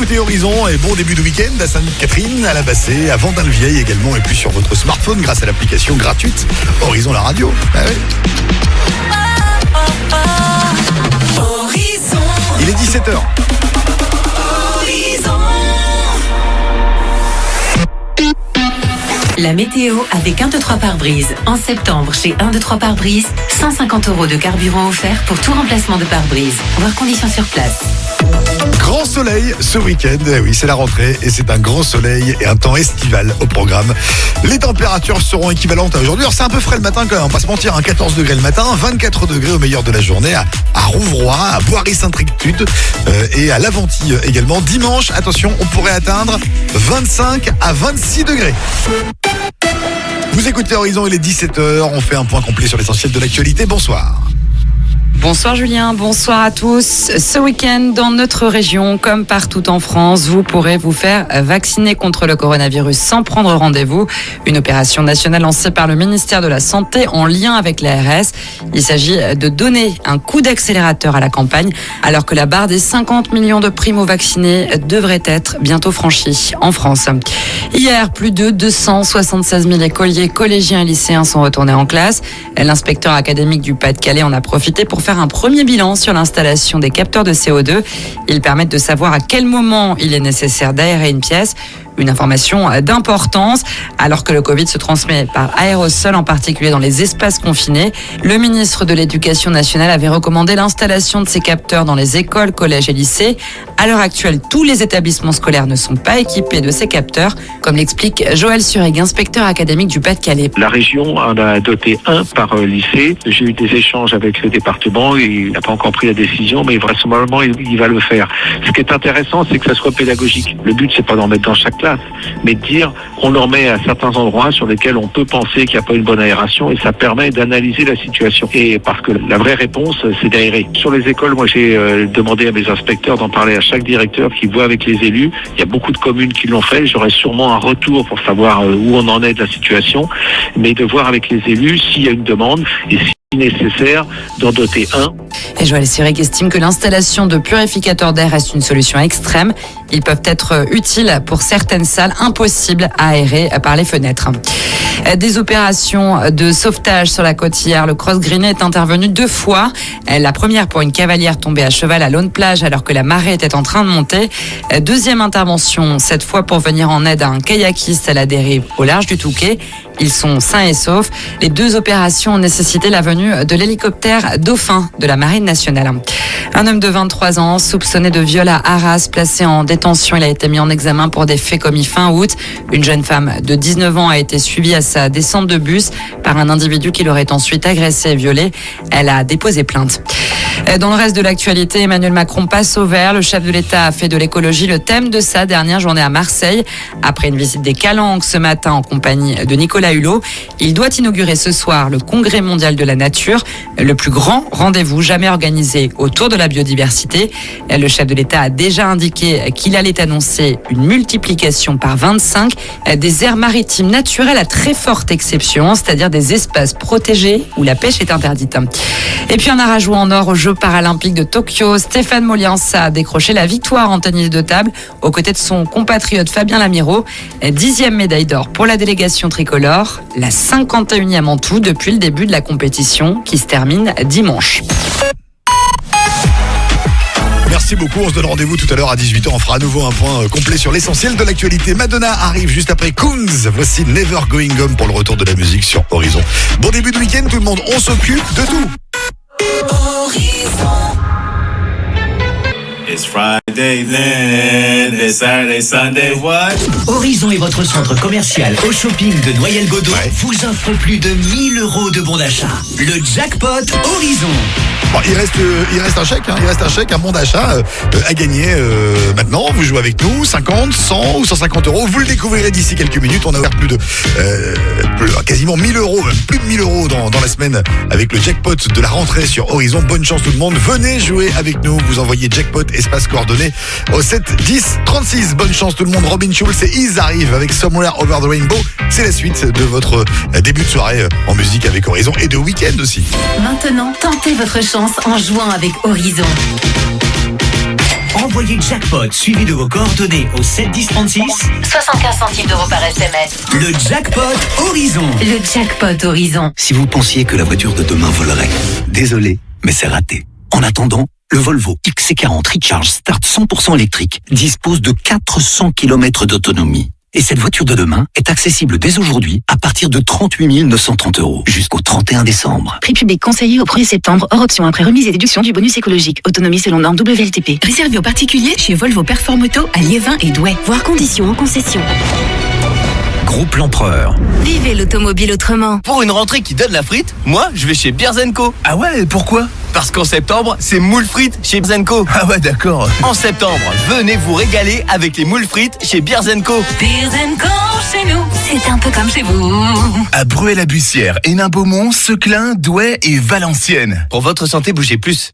écoutez Horizon et bon début de week-end à Sainte-Catherine, à la Bassée, à Vendin-le-Vieil également et puis sur votre smartphone grâce à l'application gratuite Horizon la radio. Ah ouais. Horizon. Il est 17h. La météo avec 1, 2, 3 pare-brise. En septembre, chez 1, 2, 3 pare-brise, 150 € de carburant offert pour tout remplacement de pare-brise. Voir conditions sur place. Grand soleil ce week-end, oui c'est la rentrée et c'est un grand soleil et un temps estival au programme. Les températures seront équivalentes à aujourd'hui. Alors c'est un peu frais le matin quand même, on va pas se mentir, 14 degrés le matin, 24 degrés au meilleur de la journée à Rouvroy, à Boiry-Sainte-Rectude et à Laventie également. Dimanche, attention, on pourrait atteindre 25 à 26 degrés. Vous écoutez Horizon, il est 17h, on fait un point complet sur l'essentiel de l'actualité. Bonsoir. Bonsoir Julien, bonsoir à tous. Ce week-end, dans notre région, comme partout en France, vous pourrez vous faire vacciner contre le coronavirus sans prendre rendez-vous. Une opération nationale lancée par le ministère de la Santé en lien avec l'ARS. Il s'agit de donner un coup d'accélérateur à la campagne, alors que la barre des 50 millions de primo-vaccinés devrait être bientôt franchie en France. Hier, plus de 276 000 écoliers, collégiens et lycéens sont retournés en classe. L'inspecteur académique du Pas-de-Calais en a profité pour faire un premier bilan sur l'installation des capteurs de CO2. Ils permettent de savoir à quel moment il est nécessaire d'aérer une pièce. Une information d'importance, alors que le Covid se transmet par aérosol, en particulier dans les espaces confinés. Le ministre de l'Éducation nationale avait recommandé l'installation de ces capteurs dans les écoles, collèges et lycées. À l'heure actuelle, tous les établissements scolaires ne sont pas équipés de ces capteurs, comme l'explique Joël Surig, inspecteur académique du Pas-de-Calais. La région en a doté un par lycée. J'ai eu des échanges avec le département. Il n'a pas encore pris la décision, mais vraisemblablement, il va le faire. Ce qui est intéressant, c'est que ça soit pédagogique. Le but, c'est pas d'en mettre dans chaque classe, mais de dire on en met à certains endroits sur lesquels on peut penser qu'il n'y a pas une bonne aération et ça permet d'analyser la situation. Et parce que la vraie réponse, c'est d'aérer. Sur les écoles, moi j'ai demandé à mes inspecteurs d'en parler à chaque directeur qui voit avec les élus. Il y a beaucoup de communes qui l'ont fait. J'aurai sûrement un retour pour savoir où on en est de la situation, mais de voir avec les élus s'il y a une demande et si nécessaire d'en doter un. Et Joël Surig estime que l'installation de purificateurs d'air reste une solution extrême. Ils peuvent être utiles pour certaines salles, impossibles à aérer par les fenêtres. Des opérations de sauvetage sur la côte hier. Le Cross Green est intervenu 2 fois. La première pour une cavalière tombée à cheval à Laune-Plage alors que la marée était en train de monter. Deuxième intervention, cette fois pour venir en aide à un kayakiste à la dérive au large du Touquet. Ils sont sains et saufs. Les 2 opérations ont nécessité la venue de l'hélicoptère Dauphin de la Marine nationale. Un homme de 23 ans soupçonné de viol à Arras, placé en détention. Il a été mis en examen pour des faits commis fin août. Une jeune femme de 19 ans a été suivie à sa descente de bus par un individu qui l'aurait ensuite agressée et violée. Elle a déposé plainte. Dans le reste de l'actualité, Emmanuel Macron passe au vert. Le chef de l'État a fait de l'écologie le thème de sa dernière journée à Marseille. Après une visite des Calanques ce matin en compagnie de Nicolas Hulot, il doit inaugurer ce soir le Congrès mondial de la nature, le plus grand rendez-vous jamais organisé autour de la biodiversité. Le chef de l'État a déjà indiqué qu'il allait annoncer une multiplication par 25 des aires maritimes naturelles à très forte exception, c'est-à-dire des espaces protégés où la pêche est interdite. Et puis un arrajout en or aux Jeux paralympiques de Tokyo. Stéphane Moliansa a décroché la victoire en tennis de table aux côtés de son compatriote Fabien Lamiro. 10e médaille d'or pour la délégation tricolore, la 51e en tout depuis le début de la compétition qui se termine dimanche. Merci beaucoup, on se donne rendez-vous tout à l'heure à 18h, on fera à nouveau un point complet sur l'essentiel de l'actualité. Madonna arrive juste après Coons, voici Never Going Home pour le retour de la musique sur Horizon. Bon début de week-end tout le monde, on s'occupe de tout. Horizon. It's Friday then, it's Saturday, Sunday, what? Horizon est votre centre commercial au shopping de Noyelles-Godault vous offre plus de 1 000 € de bons d'achat. Le jackpot Horizon. Bon, il reste un chèque, un bon d'achat à gagner maintenant. Vous jouez avec nous, 50, 100 ou 150 €. Vous le découvrirez d'ici quelques minutes. On a ouvert quasiment 1 000 €, même plus de 1 000 € dans la semaine avec le jackpot de la rentrée sur Horizon. Bonne chance tout le monde. Venez jouer avec nous. Vous envoyez jackpot espace coordonnées au 7 10 36. Bonne chance tout le monde. Robin Schulz et Ils arrivent avec Somewhere Over the Rainbow. C'est la suite de votre début de soirée en musique avec Horizon et de week-end aussi. Maintenant, tentez votre chance en jouant avec Horizon. Envoyez Jackpot suivi de vos coordonnées au 7 10 36. 75 centimes d'euros par SMS. Le Jackpot Horizon. Le jackpot Horizon. Si vous pensiez que la voiture de demain volerait, désolé, mais c'est raté. En attendant, le Volvo XC40 Recharge Start 100% électrique dispose de 400 km d'autonomie. Et cette voiture de demain est accessible dès aujourd'hui à partir de 38 930 € jusqu'au 31 décembre. Prix public conseillé au 1er septembre, hors option après remise et déduction du bonus écologique. Autonomie selon norme WLTP. Réservé aux particuliers chez Volvo Performoto à Liévin et Douai. Voir conditions en concession. Groupe L'Empereur. Vivez l'automobile autrement. Pour une rentrée qui donne la frite, moi, je vais chez Beers & Co. Ah ouais, pourquoi? Parce qu'en septembre, c'est moules frites chez Beers & Co. Ah ouais, d'accord. En septembre, venez vous régaler avec les moules frites chez Beers & Co. Beers & Co, chez nous, c'est un peu comme chez vous. À Bruay-la-Bussière, Hénin-Beaumont, Seclin, Douai et Valenciennes. Pour votre santé, bougez plus.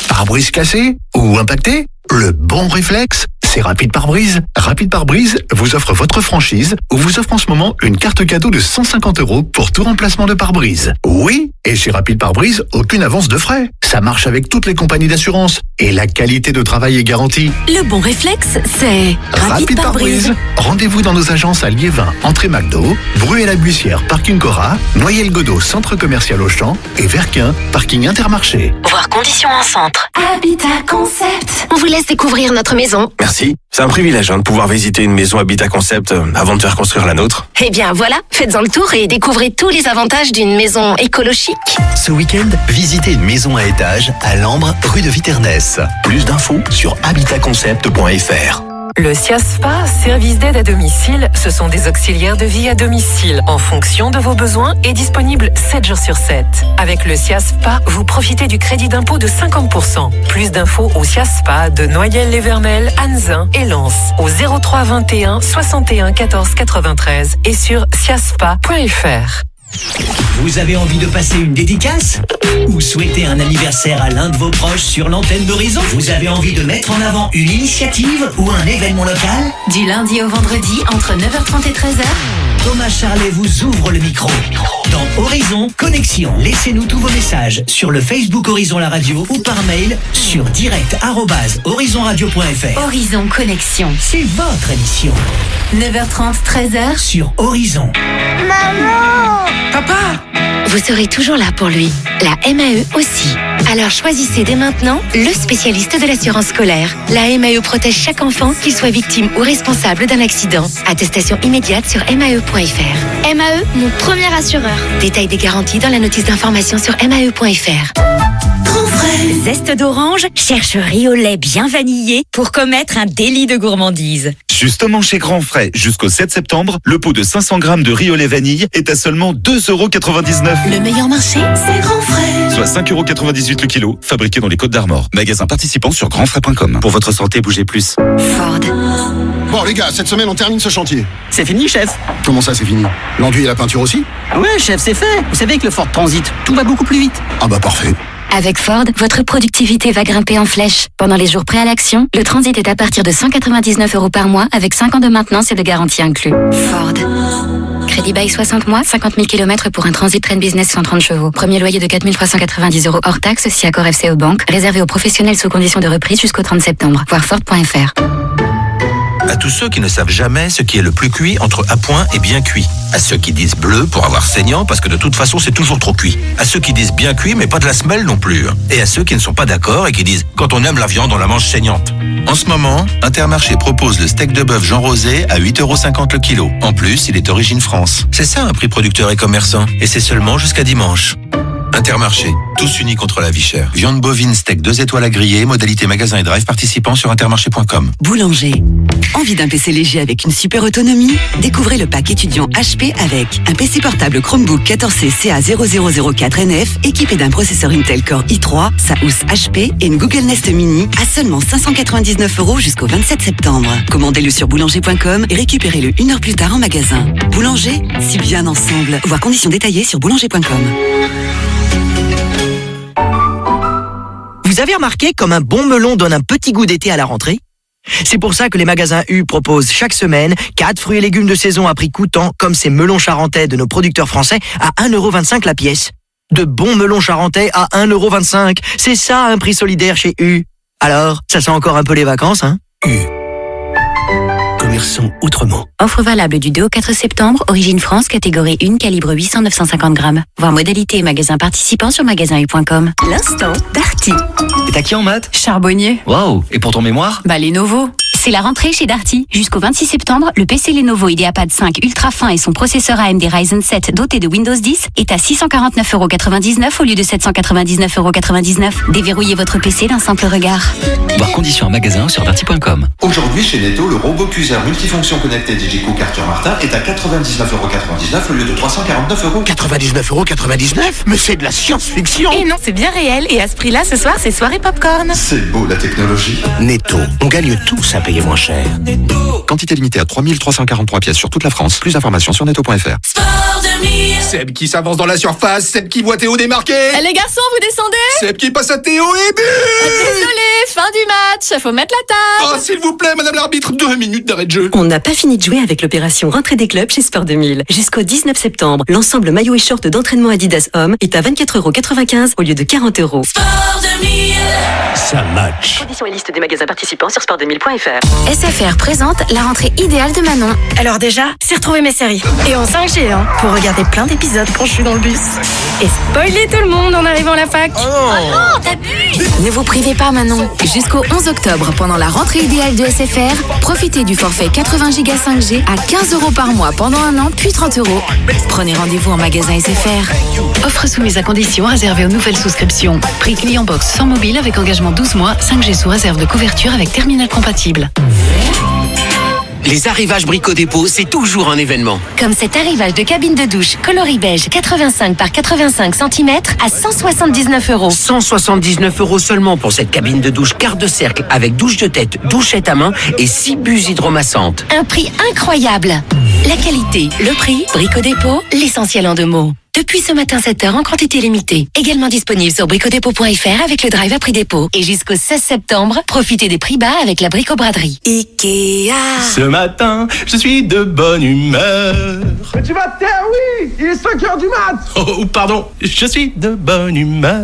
Pare-brise cassé ou impacté? Le bon réflexe, c'est Rapide Pare-Brise. Rapide Pare-Brise vous offre votre franchise ou vous offre en ce moment une carte cadeau de 150 € pour tout remplacement de pare-brise. Oui, et chez Rapide Pare-Brise, aucune avance de frais. Ça marche avec toutes les compagnies d'assurance et la qualité de travail est garantie. Le bon réflexe, c'est Rapide Pare-Brise. Rendez-vous dans nos agences à Liévin, entrée McDo, Bruay-la-Bussière, parking Cora, Noyelles-Godault, centre commercial Auchan et Verquin, parking Intermarché. Voir conditions en centre. Habitat Concept. On vous laisse découvrir notre maison. Merci. C'est un privilège de pouvoir visiter une maison Habitat Concept avant de faire construire la nôtre. Eh bien voilà, faites-en le tour et découvrez tous les avantages d'une maison écologique. Ce week-end, visitez une maison à étage à Lambre, rue de Viternès. Plus d'infos sur habitatconcept.fr. Le SIASPA, service d'aide à domicile, ce sont des auxiliaires de vie à domicile en fonction de vos besoins et disponibles 7 jours sur 7. Avec le SIASPA, vous profitez du crédit d'impôt de 50%. Plus d'infos au SIASPA de Noyelles-les-Vermelles, Anzin et Lens au 03 21 61 14 93 et sur siaspa.fr. Vous avez envie de passer une dédicace? Ou souhaitez un anniversaire à l'un de vos proches sur l'antenne d'Horizon? Vous avez envie de mettre en avant une initiative ou un événement local? Du lundi au vendredi, entre 9h30 et 13h. Thomas Charlet vous ouvre le micro. Dans Horizon Connexion, laissez-nous tous vos messages sur le Facebook Horizon la radio ou par mail sur direct@horizonradio.fr. Horizon Connexion. C'est votre émission. 9h30, 13h. Sur Horizon. Maman! Papa! Vous serez toujours là pour lui. La MAE aussi. Alors choisissez dès maintenant le spécialiste de l'assurance scolaire. La MAE protège chaque enfant, qu'il soit victime ou responsable d'un accident. Attestation immédiate sur mae.fr. MAE, mon premier assureur. Détail des garanties dans la notice d'information sur mae.fr. Grand frais. Zeste d'orange cherche riz au lait bien vanillé pour commettre un délit de gourmandise. Justement chez Grand Frais, jusqu'au 7 septembre, le pot de 500 grammes de riz au lait vanille est à seulement 2,99 €. Le meilleur marché, c'est Grand Frais. Soit 5,98 € le kilo, fabriqué dans les Côtes d'Armor. Magasin participant sur grandfrais.com. Pour votre santé, bougez plus. Ford. Bon les gars, cette semaine on termine ce chantier. C'est fini, chef. Comment ça c'est fini? L'enduit et la peinture aussi? Ouais, chef, c'est fait. Vous savez que le Ford Transit, tout va beaucoup plus vite. Ah bah parfait. Avec Ford, votre productivité va grimper en flèche. Pendant les jours prêts à l'action, le Transit est à partir de 199 € par mois avec 5 ans de maintenance et de garantie inclus. Ford. Crédit bail 60 mois, 50 000 km pour un Transit Train Business 130 chevaux. Premier loyer de 4 390 € hors taxe si accord FCE Banque. Réservé aux professionnels sous condition de reprise jusqu'au 30 septembre. Voir Ford.fr. À tous ceux qui ne savent jamais ce qui est le plus cuit entre à point et bien cuit. À ceux qui disent bleu pour avoir saignant parce que de toute façon c'est toujours trop cuit. À ceux qui disent bien cuit mais pas de la semelle non plus. Et à ceux qui ne sont pas d'accord et qui disent quand on aime la viande on la mange saignante. En ce moment, Intermarché propose le steak de bœuf Jean Rosé à 8,50 € le kilo. En plus, il est origine France. C'est ça un prix producteur et commerçant. Et c'est seulement jusqu'à dimanche. Intermarché, tous unis contre la vie chère. Viande bovine, steak 2 étoiles à griller, modalité magasin et drive participant sur intermarché.com. Boulanger. Envie d'un PC léger avec une super autonomie? Découvrez le pack étudiant HP avec un PC portable Chromebook 14C CA0004NF équipé d'un processeur Intel Core i3, sa housse HP et une Google Nest Mini à seulement 599 € jusqu'au 27 septembre. Commandez-le sur boulanger.com et récupérez-le 1 heure plus tard en magasin. Boulanger, si bien ensemble. Voir conditions détaillées sur boulanger.com. Vous avez remarqué comme un bon melon donne un petit goût d'été à la rentrée? C'est pour ça que les magasins U proposent chaque semaine 4 fruits et légumes de saison à prix coûtant, comme ces melons charentais de nos producteurs français, à 1,25 € la pièce. De bons melons charentais à 1,25 €. C'est ça un prix solidaire chez U. Alors, ça sent encore un peu les vacances, hein? Commerçants autrement. Offre valable du 2 au 4 septembre, origine France, catégorie 1, calibre 800-950 grammes. Voir modalité et magasin participant sur magasin.u.com. L'instant Darty. Et t'as qui en maths? Charbonnier. Waouh. Et pour ton mémoire? Bah Lenovo. C'est la rentrée chez Darty. Jusqu'au 26 septembre, le PC Lenovo IdeaPad 5 ultra fin et son processeur AMD Ryzen 7 doté de Windows 10 est à 649,99€ au lieu de 799,99€. Déverrouillez votre PC d'un simple regard. Voir conditions en magasin sur darty.com. Aujourd'hui, chez Netto, le robot cuiseur multifonction connecté Digicook Arthur Martin est à 99,99€ au lieu de 349€. 99,99€? Mais c'est de la science-fiction! Et non, c'est bien réel. Et à ce prix-là, ce soir, c'est soirée popcorn. C'est beau la technologie. Netto, on gagne tous à payer moins cher. Quantité limitée à 3343 pièces sur toute la France. Plus d'informations sur netto.fr. Seb qui s'avance dans la surface, Seb qui voit Théo démarquer. Les garçons, vous descendez? Seb qui passe à Théo et but. Désolé, fin du match. Faut mettre la table. Oh, s'il vous plaît, madame l'arbitre, 2 minutes d'arrêt de jeu. On n'a pas fini de jouer avec l'opération Rentrée des clubs chez Sport 2000. Jusqu'au 19 septembre, l'ensemble maillot et short d'entraînement Adidas Homme est à 24,95€ au lieu de 40€. Sport 2000. Ça match. Conditions et liste des magasins participants sur sport2000.fr. SFR présente la rentrée idéale de Manon. Alors déjà, c'est retrouver mes séries. Et en 5G, hein, pour regarder plein d'épisodes quand je suis dans le bus. Et spoiler tout le monde en arrivant à la fac. Oh non, t'abuses! Ne vous privez pas, Manon. Jusqu'au 11 octobre, pendant la rentrée idéale de SFR, profitez du forfait 80 Go 5G à 15€ par mois pendant un an, puis 30€. Prenez rendez-vous en magasin SFR. Offre soumise à condition réservée aux nouvelles souscriptions. Prix client box sans mobile avec engagement 12 mois, 5G sous réserve de couverture avec terminal compatible. Les arrivages Brico Dépôt, c'est toujours un événement. Comme cet arrivage de cabine de douche coloris beige 85 par 85 cm à 179€. 179€ seulement pour cette cabine de douche quart de cercle avec douche de tête, douchette à main et 6 buses hydromassantes. Un prix incroyable. La qualité, le prix, Brico Dépôt, l'essentiel en 2 mots. Depuis ce matin 7h en quantité limitée. Également disponible sur bricodépôt.fr avec le drive à prix dépôt. Et jusqu'au 16 septembre, profitez des prix bas avec la bricobraderie. Ikea. Ce matin, je suis de bonne humeur. Mais tu vas te taire, oui. Il est 5h du mat. Oh, pardon, je suis de bonne humeur.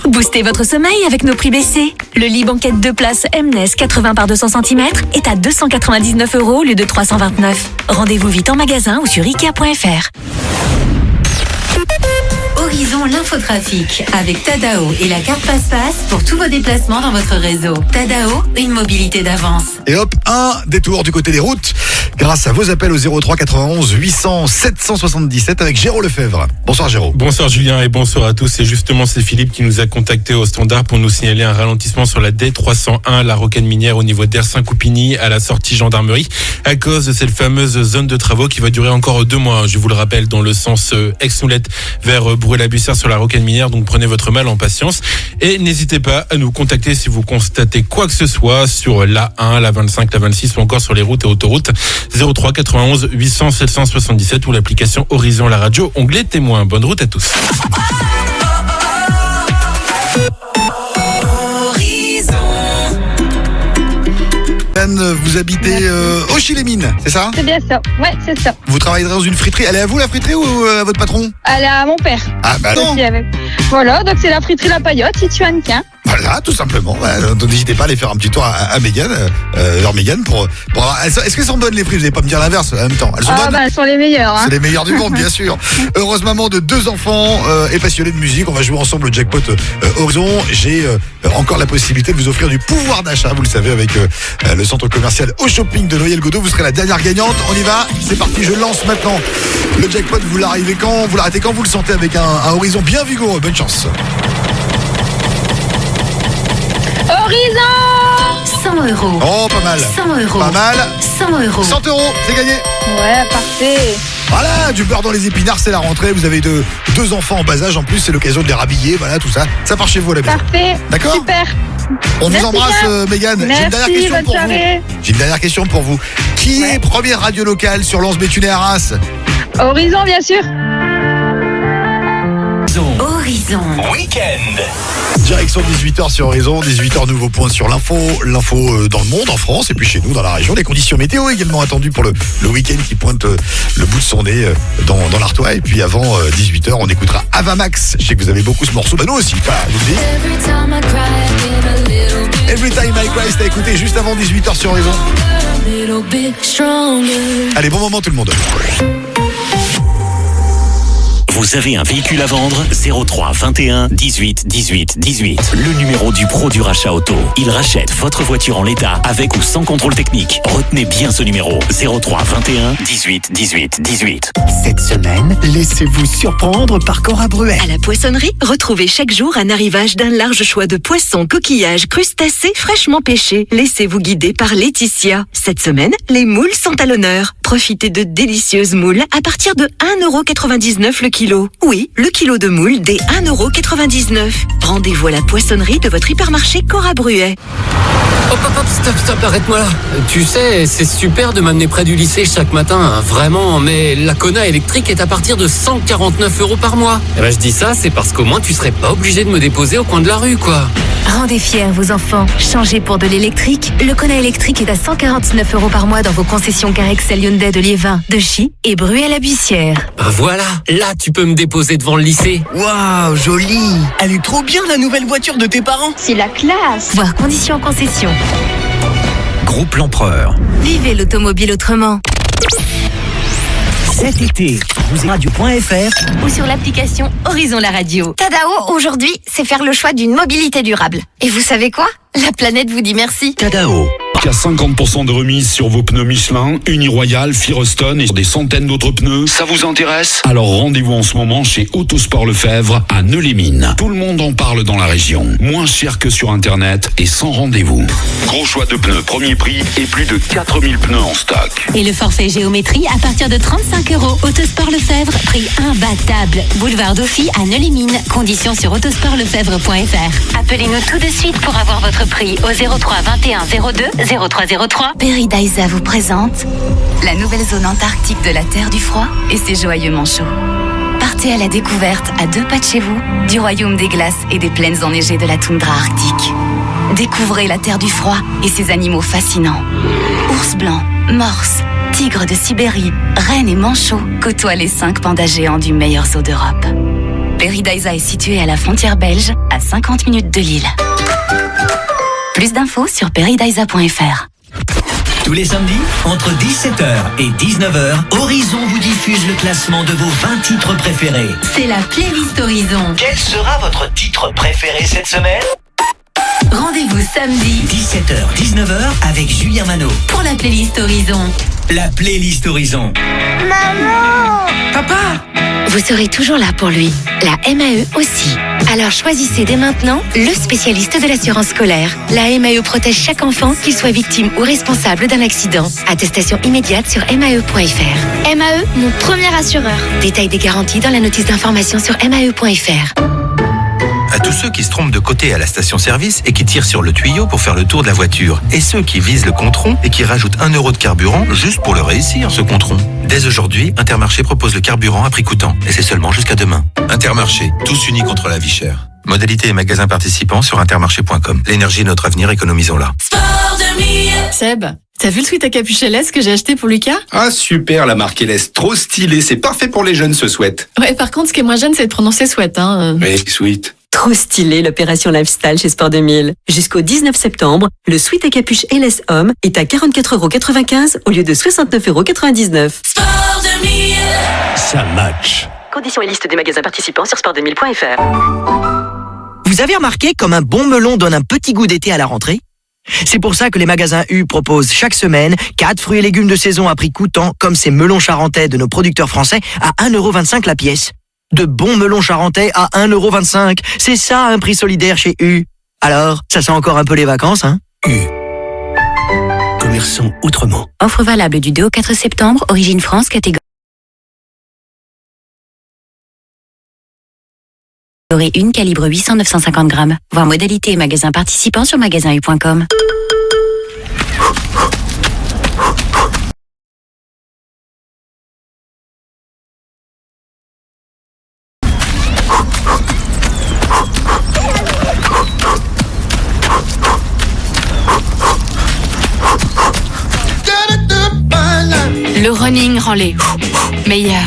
Boostez votre sommeil avec nos prix baissés. Le lit banquette 2 places Mnes 80 par 200 cm est à 299€ au lieu de 329. Rendez-vous vite en magasin ou sur Ikea.fr. Horizon l'infotrafic avec Tadao et la carte passe-passe pour tous vos déplacements dans votre réseau. Tadao, une mobilité d'avance. Et hop, un détour du côté des routes grâce à vos appels au 03 91 800 777 avec Géraud Lefebvre. Bonsoir Géraud. Bonsoir Julien et bonsoir à tous. Et justement, c'est Philippe qui nous a contacté au standard pour nous signaler un ralentissement sur la D301, la rocade minière au niveau d'Ersin-Coupigny à la sortie gendarmerie à cause de cette fameuse zone de travaux qui va durer encore 2 mois. Je vous le rappelle, dans le sens Aix-Noulette vers Bruay-la-Bussière sur la rocade minière. Donc prenez votre mal en patience et n'hésitez pas à nous contacter si vous constatez quoi que ce soit sur la 1, la 25, la 26 ou encore sur les routes et autoroutes. 03 91 800 777 ou l'application Horizon la radio, onglet témoin. Bonne route à tous. Vous habitez Auchy-les-Mines, c'est ça? C'est bien ça, ouais, c'est ça. Vous travaillerez dans une friterie. Elle est à vous la friterie ou à votre patron? Elle est à mon père. Ah bah non. Voilà, donc c'est la friterie La Paillote, située à Annequin. Voilà, tout simplement. Donc n'hésitez pas à aller faire un petit tour à Mégane, vers Mégane pour avoir... Est-ce qu'elles sont bonnes les frites? Vous n'allez pas me dire l'inverse en même temps. Elles sont bonnes? Bah elles sont les meilleures. Hein. C'est les meilleures du monde, bien sûr. Heureuse maman de 2 enfants et passionnée de musique. On va jouer ensemble au jackpot Horizon. J'ai encore la possibilité de vous offrir du pouvoir d'achat, vous le savez, avec le centre commercial Au Shopping de Noyelles Godot. Vous serez la dernière gagnante. On y va. C'est parti, je lance maintenant. Le jackpot, vous l'arrivez quand? Vous l'arrêtez quand vous le sentez, avec un Horizon bien vigoureux. Bonne chance. Horizon 100€. Oh, pas mal. 100€. Pas mal. 100€. 100€, c'est gagné. Ouais, parfait. Voilà, du beurre dans les épinards, c'est la rentrée. Vous avez 2 enfants en bas âge en plus, c'est l'occasion de les rhabiller. Voilà, tout ça. Ça part chez vous à la maison. Parfait. D'accord. Super. On Merci vous embrasse, Mégane. J'ai une dernière question pour vous. J'ai une dernière question pour vous. Qui est première radio locale sur Lens-Béthune et Arras? Horizon, bien sûr. Horizon. Week-end. Direction 18h sur Horizon, 18h nouveau point sur l'info dans le monde, en France et puis chez nous dans la région. Les conditions météo également attendues pour le week-end qui pointe le bout de son nez dans l'Artois. Et puis avant 18h, on écoutera Avamax. Je sais que vous avez beaucoup ce morceau, bah nous aussi, voilà, je vous le dis. Every Every Time I Cry, c'était écouté juste avant 18h sur Horizon. Allez, bon moment tout le monde. Vous avez un véhicule à vendre? 03 21 18 18 18. Le numéro du pro du rachat auto. Il rachète votre voiture en l'état avec ou sans contrôle technique. Retenez bien ce numéro. 03 21 18 18 18. Cette semaine, laissez-vous surprendre par Cora Bruet. À la poissonnerie, retrouvez chaque jour un arrivage d'un large choix de poissons, coquillages, crustacés fraîchement pêchés. Laissez-vous guider par Laetitia. Cette semaine, les moules sont à l'honneur. Profitez de délicieuses moules à partir de 1,99€ le kilo. Oui, le kilo de moules dès 1,99€. Rendez-vous à la poissonnerie de votre hypermarché Cora Bruet. Hop, stop, arrête-moi là. Tu sais, c'est super de m'amener près du lycée chaque matin, hein, vraiment, mais la Kona électrique est à partir de 149€ par mois. Et ben je dis ça, c'est parce qu'au moins tu serais pas obligé de me déposer au coin de la rue, quoi. Rendez fiers vos enfants. Changez pour de l'électrique. Le Kona électrique est à 149€ par mois dans vos concessions Carexel Hyundai de Liévin, de Chy et Bruay-la-Bussière. Ben voilà, là tu peux me déposer devant le lycée. Waouh, joli. Elle est trop bien la nouvelle voiture de tes parents. C'est la classe. Voir conditions en concession. Groupe L'Empereur. Vivez l'automobile autrement. Cet été, vous radio.fr Ou sur l'application Horizon la radio. Tadao, aujourd'hui, c'est faire le choix d'une mobilité durable. Et vous savez quoi? La planète vous dit merci. Tadao. Jusqu'à 50% de remise sur vos pneus Michelin, Uniroyal, Firestone et des centaines d'autres pneus. Ça vous intéresse? Alors rendez-vous en ce moment chez Autosport Lefebvre à Neux-les-Mines. Tout le monde en parle dans la région. Moins cher que sur Internet et sans rendez-vous. Gros choix de pneus, premier prix et plus de 4000 pneus en stock. Et le forfait géométrie à partir de 35€. Autosport Lefebvre, prix imbattable. Boulevard Dauphine à Neux-les-Mines. Conditions sur autosportlefebvre.fr. Appelez-nous tout de suite pour avoir votre prix au 03 21 02 0303. Peridaisa vous présente la nouvelle zone antarctique de la Terre du Froid et ses joyeux manchots. Partez à la découverte à 2 pas de chez vous du royaume des glaces et des plaines enneigées de la toundra arctique. Découvrez la Terre du Froid et ses animaux fascinants. Ours blancs, morses, tigres de Sibérie, rennes et manchots côtoient les 5 pandas géants du meilleur zoo d'Europe. Peridaisa est situé à la frontière belge, à 50 minutes de Lille. Plus d'infos sur peridaisa.fr. Tous les samedis, entre 17h et 19h, Horizon vous diffuse le classement de vos 20 titres préférés. C'est la playlist Horizon. Quel sera votre titre préféré cette semaine? Rendez-vous samedi 17h, 19h avec Julien Manot. pour la playlist Horizon. La playlist Horizon. Maman! Papa! Vous serez toujours là pour lui. La MAE aussi. Alors choisissez dès maintenant le spécialiste de l'assurance scolaire. La MAE protège chaque enfant, qu'il soit victime ou responsable d'un accident. Attestation immédiate sur mae.fr. MAE, mon premier assureur. Détail des garanties dans la notice d'information sur mae.fr. À tous ceux qui se trompent de côté à la station-service et qui tirent sur le tuyau pour faire le tour de la voiture. Et ceux qui visent le contron et qui rajoutent 1€ de carburant juste pour le réussir, ce contron. Dès aujourd'hui, Intermarché propose le carburant à prix coûtant. Et c'est seulement jusqu'à demain. Intermarché, tous unis contre la vie chère. Modalité et magasins participants sur intermarché.com. L'énergie est notre avenir, économisons-la. Seb, t'as vu le sweat à capuche LS que j'ai acheté pour Lucas? Ah super, la marque LS, trop stylé, c'est parfait pour les jeunes ce sweat. Ouais, par contre, ce qui est moins jeune, c'est de prononcer sweat, hein. Oui, sweet. Trop stylé l'opération Lifestyle chez Sport 2000. Jusqu'au 19 septembre, le sweat à capuche LS Homme est à 44,95€ au lieu de 69,99€. Sport 2000. Ça match. Conditions et liste des magasins participants sur sport2000.fr. Vous avez remarqué comme un bon melon donne un petit goût d'été à la rentrée? C'est pour ça que les magasins U proposent chaque semaine 4 fruits et légumes de saison à prix coûtant, comme ces melons charentais de nos producteurs français à 1,25€ la pièce. De bons melons charentais à 1,25€. C'est ça un prix solidaire chez U. Alors, ça sent encore un peu les vacances, hein? U. Commerçants autrement. Offre valable du 2 au 4 septembre, origine France, catégorie 1, calibre 800-950 grammes. Voir modalité et magasins participants sur magasin-u.com. Le running rend les meilleurs.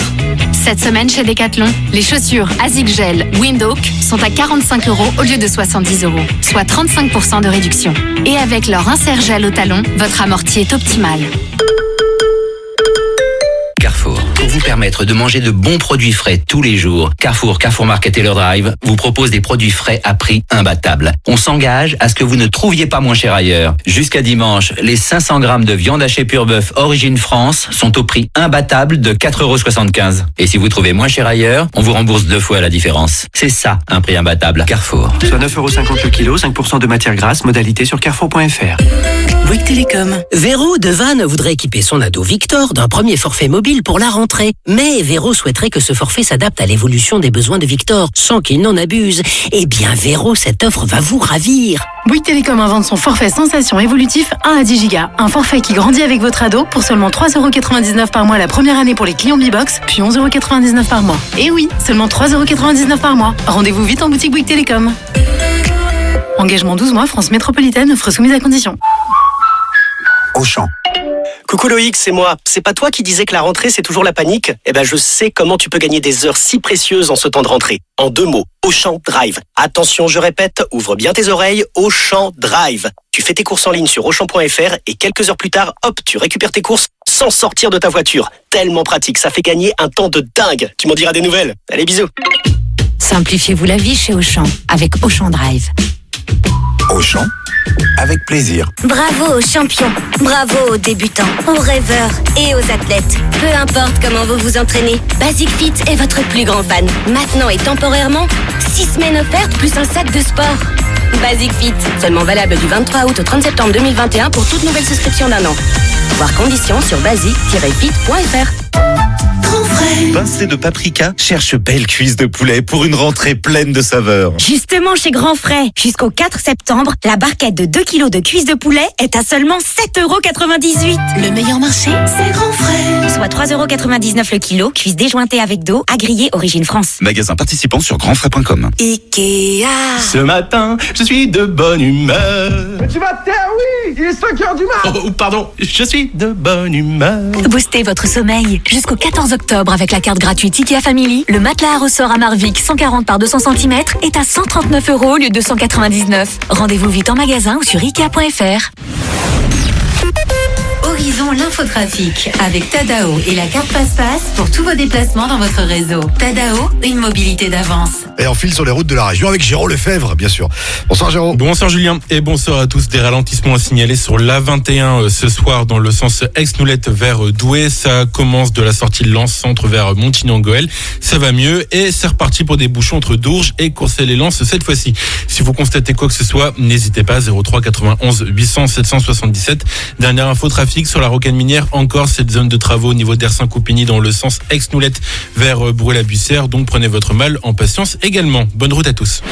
Cette semaine chez Decathlon, les chaussures Asics Gel Windhoek sont à 45 € au lieu de 70 €, soit 35% de réduction. Et avec leur insert gel au talon, votre amorti est optimal. Carrefour, pour vous permettre de manger de bons produits frais tous les jours, Carrefour Market et leur Drive vous propose des produits frais à prix imbattable. On s'engage à ce que vous ne trouviez pas moins cher ailleurs. Jusqu'à dimanche, les 500 grammes de viande hachée pure bœuf Origine France sont au prix imbattable de 4,75 €. Et si vous trouvez moins cher ailleurs, on vous rembourse 2 fois la différence. C'est ça, un prix imbattable. Carrefour. Soit 9,50 € le kilo, 5% de matière grasse, modalité sur carrefour.fr. Bouygues Télécom. Véro de Vannes voudrait équiper son ado Victor d'un premier forfait mobile pour la rentrée. Mais Véro souhaiterait que ce forfait s'adapte à l'évolution des besoins de Victor, sans qu'il n'en abuse. Eh bien Véro, cette offre va vous ravir. Bouygues Télécom invente son forfait Sensation évolutif 1 à 10 Go. Un forfait qui grandit avec votre ado pour seulement 3,99 € par mois la première année pour les clients B-Box, puis 11,99 € par mois. Et oui, seulement 3,99 € par mois. Rendez-vous vite en boutique Bouygues Télécom. Engagement 12 mois, France métropolitaine, offre soumise à condition. Auchan. Coucou Loïc, c'est moi. C'est pas toi qui disais que la rentrée c'est toujours la panique ? Eh ben je sais comment tu peux gagner des heures si précieuses en ce temps de rentrée. En 2 mots, Auchan Drive. Attention, je répète, ouvre bien tes oreilles, Auchan Drive. Tu fais tes courses en ligne sur Auchan.fr et quelques heures plus tard, hop, tu récupères tes courses sans sortir de ta voiture. Tellement pratique, ça fait gagner un temps de dingue. Tu m'en diras des nouvelles. Allez, bisous. Simplifiez-vous la vie chez Auchan avec Auchan Drive. Auchan, avec plaisir. Bravo aux champions, bravo aux débutants, aux rêveurs et aux athlètes. Peu importe comment vous vous entraînez, Basic Fit est votre plus grand fan. Maintenant et temporairement, 6 semaines offertes plus un sac de sport. Basic Fit, seulement valable du 23 août au 30 septembre 2021 pour toute nouvelle souscription d'1 an. Voir conditions sur basic-fit.fr. Pincé de paprika cherche belle cuisse de poulet pour une rentrée pleine de saveurs. Justement chez Grand Frais, jusqu'au 4 septembre, la barquette de 2 kg de cuisse de poulet est à seulement 7,98 €. Le meilleur marché, c'est Grand Frais. Soit 3,99 € le kilo, cuisse déjointée avec dos, agriée Origine France. Magasin participant sur grandfrais.com. Ikea. Ce matin, je suis de bonne humeur. Mais tu vas te taire, oui. Il est 5h du mat. Oh, pardon, je suis de bonne humeur. Boostez votre sommeil jusqu'au 14 octobre avec la carte gratuite IKEA Family. Le matelas à ressort à Marvic 140 par 200 cm est à 139 € au lieu de 199. Rendez-vous vite en magasin ou sur Ikea.fr. Horizon l'infotrafic avec Tadao et la carte passe-passe pour tous vos déplacements dans votre réseau. Tadao, une mobilité d'avance. Et on file sur les routes de la région avec Géraud Lefebvre, bien sûr. Bonsoir Géraud. Bonsoir Julien et bonsoir à tous. Des ralentissements à signaler sur l'A21 ce soir dans le sens Aix-Noulette vers Douai. Ça commence de la sortie de Lens Centre vers Montigny-en-Goël. Ça va mieux et c'est reparti pour des bouchons entre Dourges et Courcelles-les-Lens cette fois-ci. Si vous constatez quoi que ce soit, n'hésitez pas, 03 91 800 777. Dernière info trafic sur la rocade minière, encore cette zone de travaux au niveau d'Ersin-Coupigny dans le sens Aix-Noulette vers Bruay-la-Bussière. Donc prenez votre mal en patience également. Bonne route à tous.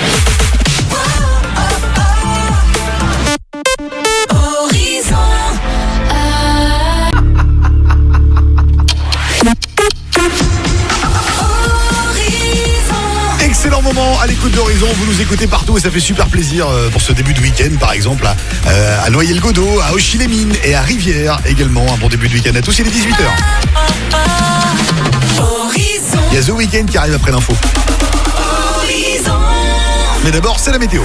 Excellent moment à l'écoute d'Horizon, vous nous écoutez partout et ça fait super plaisir pour ce début de week-end par exemple à Noyelles-Godault, à Auchy-les-Mines et à Rivière également. Un bon début de week-end à tous, il est 18h. Il y a The Weeknd qui arrive après l'info. Mais d'abord c'est la météo.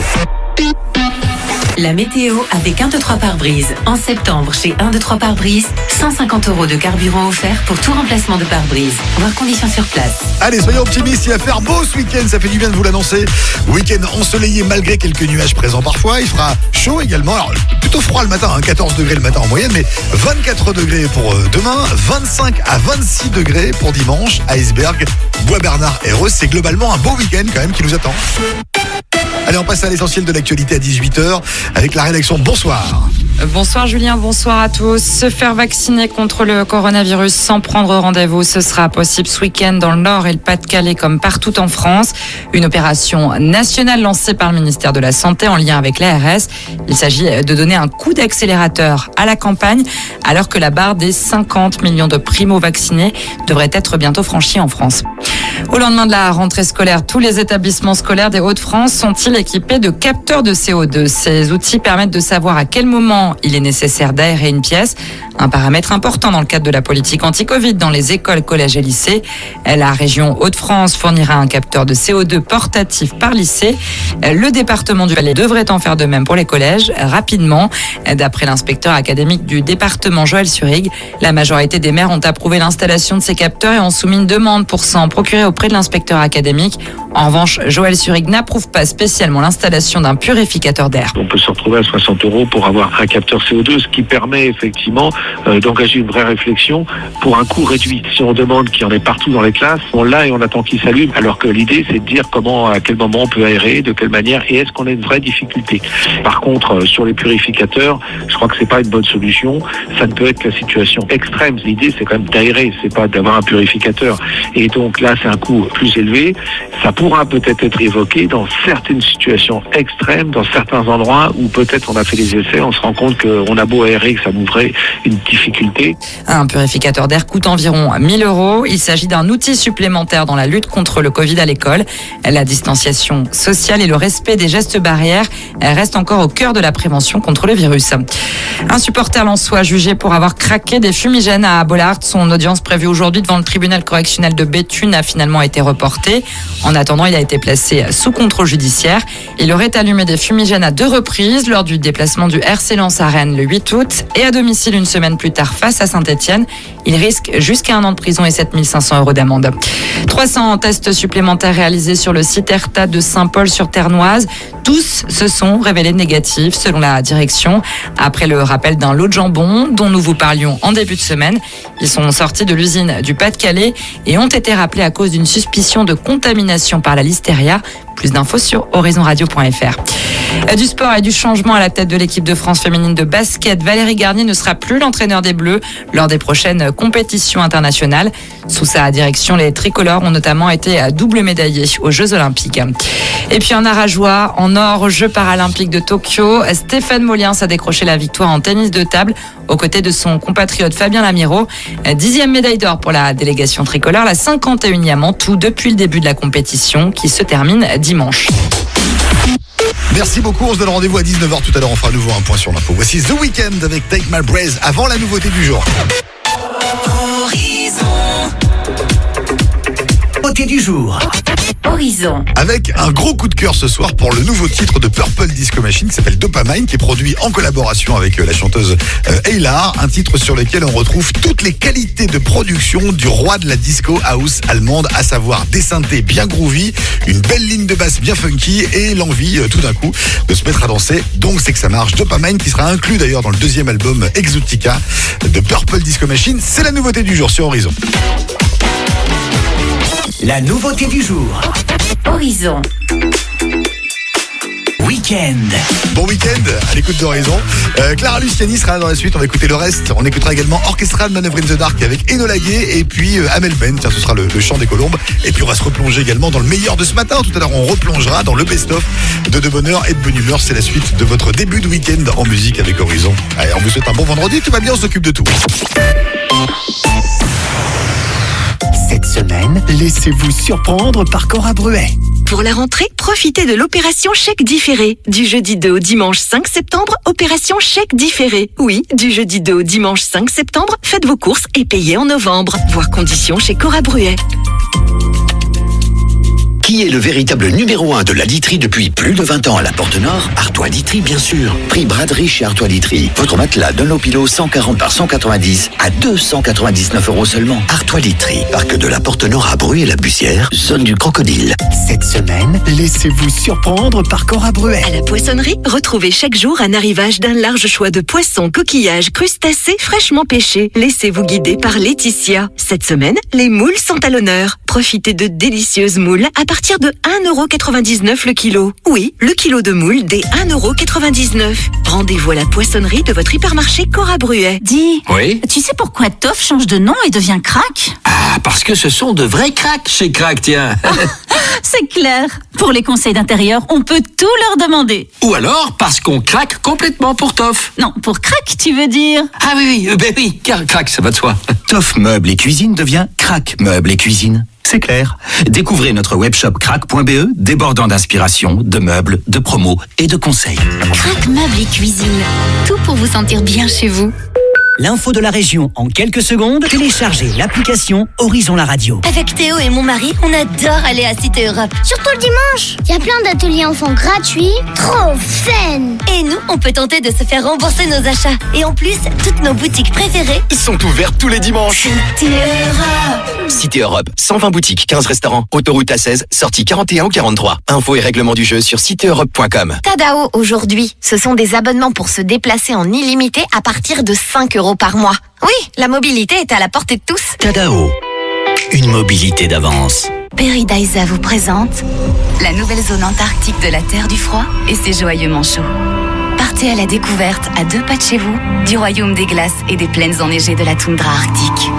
La météo avec 1, 2, 3 pare-brise. En septembre, chez 1, 2, 3 pare-brise, 150 € de carburant offert pour tout remplacement de pare-brise. Voir conditions sur place. Allez, soyons optimistes, il va faire beau ce week-end, ça fait du bien de vous l'annoncer. Week-end ensoleillé malgré quelques nuages présents parfois. Il fera chaud également, alors plutôt froid le matin, 14 degrés le matin en moyenne, mais 24 degrés pour demain, 25 à 26 degrés pour dimanche, à Iceberg, Bois-Bernard et Reuss. C'est globalement un beau week-end quand même qui nous attend. Allez, on passe à l'essentiel de l'actualité à 18h avec la rédaction. Bonsoir. Bonsoir Julien, bonsoir à tous. Se faire vacciner contre le coronavirus sans prendre rendez-vous, ce sera possible ce week-end dans le Nord et le Pas-de-Calais comme partout en France. Une opération nationale lancée par le ministère de la Santé en lien avec l'ARS. Il s'agit de donner un coup d'accélérateur à la campagne alors que la barre des 50 millions de primo-vaccinés devrait être bientôt franchie en France. Au lendemain de la rentrée scolaire, tous les établissements scolaires des Hauts-de-France sont-ils équipés de capteurs de CO2. Ces outils permettent de savoir à quel moment il est nécessaire d'aérer une pièce. Un paramètre important dans le cadre de la politique anti-Covid dans les écoles, collèges et lycées. La région Hauts-de-France fournira un capteur de CO2 portatif par lycée. Le département du Valais devrait en faire de même pour les collèges rapidement. D'après l'inspecteur académique du département Joël Surig, la majorité des maires ont approuvé l'installation de ces capteurs et ont soumis une demande pour s'en procurer auprès de l'inspecteur académique. En revanche, Joël Surig n'approuve pas spécialement l'installation d'un purificateur d'air. On peut se retrouver à 60 € pour avoir un capteur CO2, ce qui permet effectivement d'engager une vraie réflexion pour un coût réduit. Si on demande qu'il y en ait partout dans les classes, on l'a et on attend qu'il s'allume, alors que l'idée c'est de dire à quel moment on peut aérer, de quelle manière, et est-ce qu'on a une vraie difficulté. Par contre, sur les purificateurs, je crois que c'est pas une bonne solution. Ça ne peut être que la situation extrême. L'idée c'est quand même d'aérer, c'est pas d'avoir un purificateur. Et donc là c'est un coût plus élevé. Ça pourra peut-être être évoqué dans certaines situations extrêmes, dans certains endroits où peut-être on a fait les essais, on se rend compte qu'on a beau aérer, que ça nous ferait une difficulté. Un purificateur d'air coûte environ 1 000 €. Il s'agit d'un outil supplémentaire dans la lutte contre le Covid à l'école. La distanciation sociale et le respect des gestes barrières restent encore au cœur de la prévention contre le virus. Un supporter lensois jugé pour avoir craqué des fumigènes à Bollaert. Son audience prévue aujourd'hui devant le tribunal correctionnel de Béthune a finalement été reportée. En attendant, il a été placé sous contrôle judiciaire. Il aurait allumé des fumigènes à 2 reprises lors du déplacement du RC Lens à Rennes le 8 août et à domicile une semaine plus tard face à Saint-Etienne. Il risque jusqu'à 1 an de prison et 7 500 € d'amende. 300 tests supplémentaires réalisés sur le site ERTA de Saint-Paul-sur-Ternoise. Tous se sont révélés négatifs selon la direction. Après le rappel d'un lot de jambon dont nous vous parlions en début de semaine, ils sont sortis de l'usine du Pas-de-Calais et ont été rappelés à cause d'une suspicion de contamination par la listeria. Plus d'infos sur horizonradio.fr. Du sport et du changement à la tête de l'équipe de France féminine de basket. Valérie Garnier ne sera plus l'entraîneur des Bleus lors des prochaines compétitions internationales. Sous sa direction, les tricolores ont notamment été double médaillés aux Jeux Olympiques. Et puis en Arajois, en or aux Jeux Paralympiques de Tokyo, Stéphane Molliens a décroché la victoire en tennis de table aux côtés de son compatriote Fabien Lamiro. 10e médaille d'or pour la délégation tricolore, la 51e en tout depuis le début de la compétition qui se termine dimanche. Merci beaucoup, on se donne rendez-vous à 19h tout à l'heure, on fera à nouveau un point sur l'info. Voici The Weeknd avec Take My Breath avant la nouveauté du jour. Nouveauté du jour. Horizon. Avec un gros coup de cœur ce soir pour le nouveau titre de Purple Disco Machine qui s'appelle Dopamine, qui est produit en collaboration avec la chanteuse Ayla, un titre sur lequel on retrouve toutes les qualités de production du roi de la disco house allemande, à savoir des synthés bien groovy, une belle ligne de basse bien funky et l'envie tout d'un coup de se mettre à danser. Donc c'est que ça marche. Dopamine qui sera inclus d'ailleurs dans le 2e album Exotica de Purple Disco Machine. C'est la nouveauté du jour sur Horizon. La nouveauté du jour. Horizon. Week-end. Bon week-end à l'écoute d'Horizon. Clara Luciani sera là dans la suite, on va écouter le reste. On écoutera également Orchestral Manoeuvre in the Dark avec Eno Laguet et puis Amel Ben, tiens, ce sera le chant des colombes. Et puis on va se replonger également dans le meilleur de ce matin. Tout à l'heure on replongera dans le best-of de bonheur et de bonne humeur. C'est la suite de votre début de week-end en musique avec Horizon. Allez, on vous souhaite un bon vendredi, tout va bien, on s'occupe de tout. Cette semaine, laissez-vous surprendre par Cora Bruet. Pour la rentrée, profitez de l'opération chèque différé. Du jeudi 2 au dimanche 5 septembre, opération chèque différé. Oui, du jeudi 2 au dimanche 5 septembre, faites vos courses et payez en novembre. Voir conditions chez Cora Bruet. Qui est le véritable numéro 1 de la literie depuis plus de 20 ans à la Porte Nord? Artois Literie, bien sûr. Prix braderie chez Artois Literie. Votre matelas Dunlop 140 par 190 à 299 € seulement. Artois Literie. Parc de la Porte Nord à Bruy-la-Bussière, zone du Crocodile. Cette semaine, laissez-vous surprendre par Cora Bruet. À la poissonnerie, retrouvez chaque jour un arrivage d'un large choix de poissons, coquillages, crustacés fraîchement pêchés. Laissez-vous guider par Laetitia. Cette semaine, les moules sont à l'honneur. Profitez de délicieuses moules à partir de 1,99 € le kilo. Oui, le kilo de moules dès 1,99 €. Rendez-vous à la poissonnerie de votre hypermarché Cora Bruet. Dis, Oui? tu sais pourquoi Toff change de nom et devient Crack? Ah, parce que ce sont de vrais cracks chez Crack, tiens. C'est clair. Pour les conseils d'intérieur, on peut tout leur demander. Ou alors parce qu'on craque complètement pour Toff. Non, pour Crack, tu veux dire? Ah oui, car Crack, ça va de soi. Toff Meubles et Cuisine devient Crack Meubles et Cuisine. C'est clair. Découvrez notre webshop crack.be, débordant d'inspiration, de meubles, de promos et de conseils. Crack Meubles et Cuisine. Tout pour vous sentir bien chez vous. L'info de la région en quelques secondes, téléchargez l'application Horizon la radio. Avec Théo et mon mari, on adore aller à Cité Europe. Surtout le dimanche. Il y a plein d'ateliers enfants gratuits. Trop fun. Et nous, on peut tenter de se faire rembourser nos achats. Et en plus, toutes nos boutiques préférées sont ouvertes tous les dimanches. Cité Europe. Cité Europe, 120 boutiques, 15 restaurants. Autoroute A16, sortie 41 ou 43. Infos et règlements du jeu sur citéeurope.com. Tadao, aujourd'hui, ce sont des abonnements pour se déplacer en illimité à partir de 5 € par mois. Oui, la mobilité est à la portée de tous. Tadao, une mobilité d'avance. Peridaisa vous présente la nouvelle zone antarctique de la Terre du Froid et ses joyeux manchots. Partez à la découverte à 2 pas de chez vous du royaume des glaces et des plaines enneigées de la toundra arctique.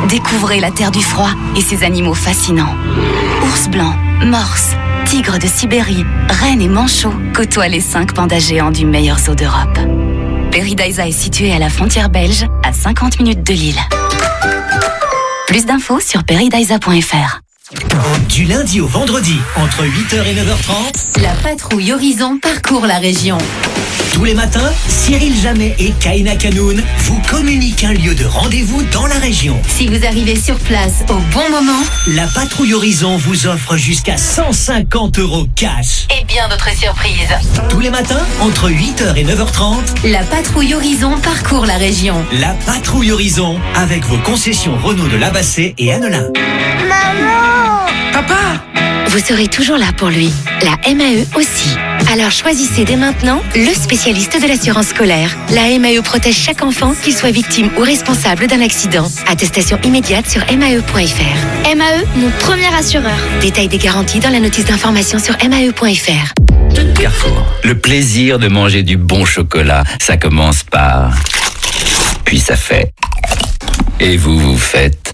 Découvrez la Terre du Froid et ses animaux fascinants. Ours blancs, morses, tigres de Sibérie, rennes et manchots côtoient les 5 pandas géants du meilleur zoo d'Europe. Peridaisa est situé à la frontière belge, à 50 minutes de Lille. Plus d'infos sur peridaisa.fr. Du lundi au vendredi, entre 8h et 9h30, La patrouille Horizon parcourt la région. tous les matins, Cyril Jamet et Kaina Kanoun vous communiquent un lieu de rendez-vous dans la région. Si vous arrivez sur place au bon moment, La patrouille Horizon vous offre jusqu'à 150 € cash. et bien d'autres surprises. Tous les matins, entre 8h et 9h30, La patrouille Horizon parcourt la région. la patrouille Horizon avec vos concessions Renault de Labassé et Annelin. Papa! Vous serez toujours là pour lui. La MAE aussi. Alors choisissez dès maintenant le spécialiste de l'assurance scolaire. La MAE protège chaque enfant, qu'il soit victime ou responsable d'un accident. Attestation immédiate sur mae.fr. MAE, notre premier assureur. Détail des garanties dans la notice d'information sur mae.fr. Carrefour. Le plaisir de manger du bon chocolat, ça commence par... Puis ça fait... Et vous faites...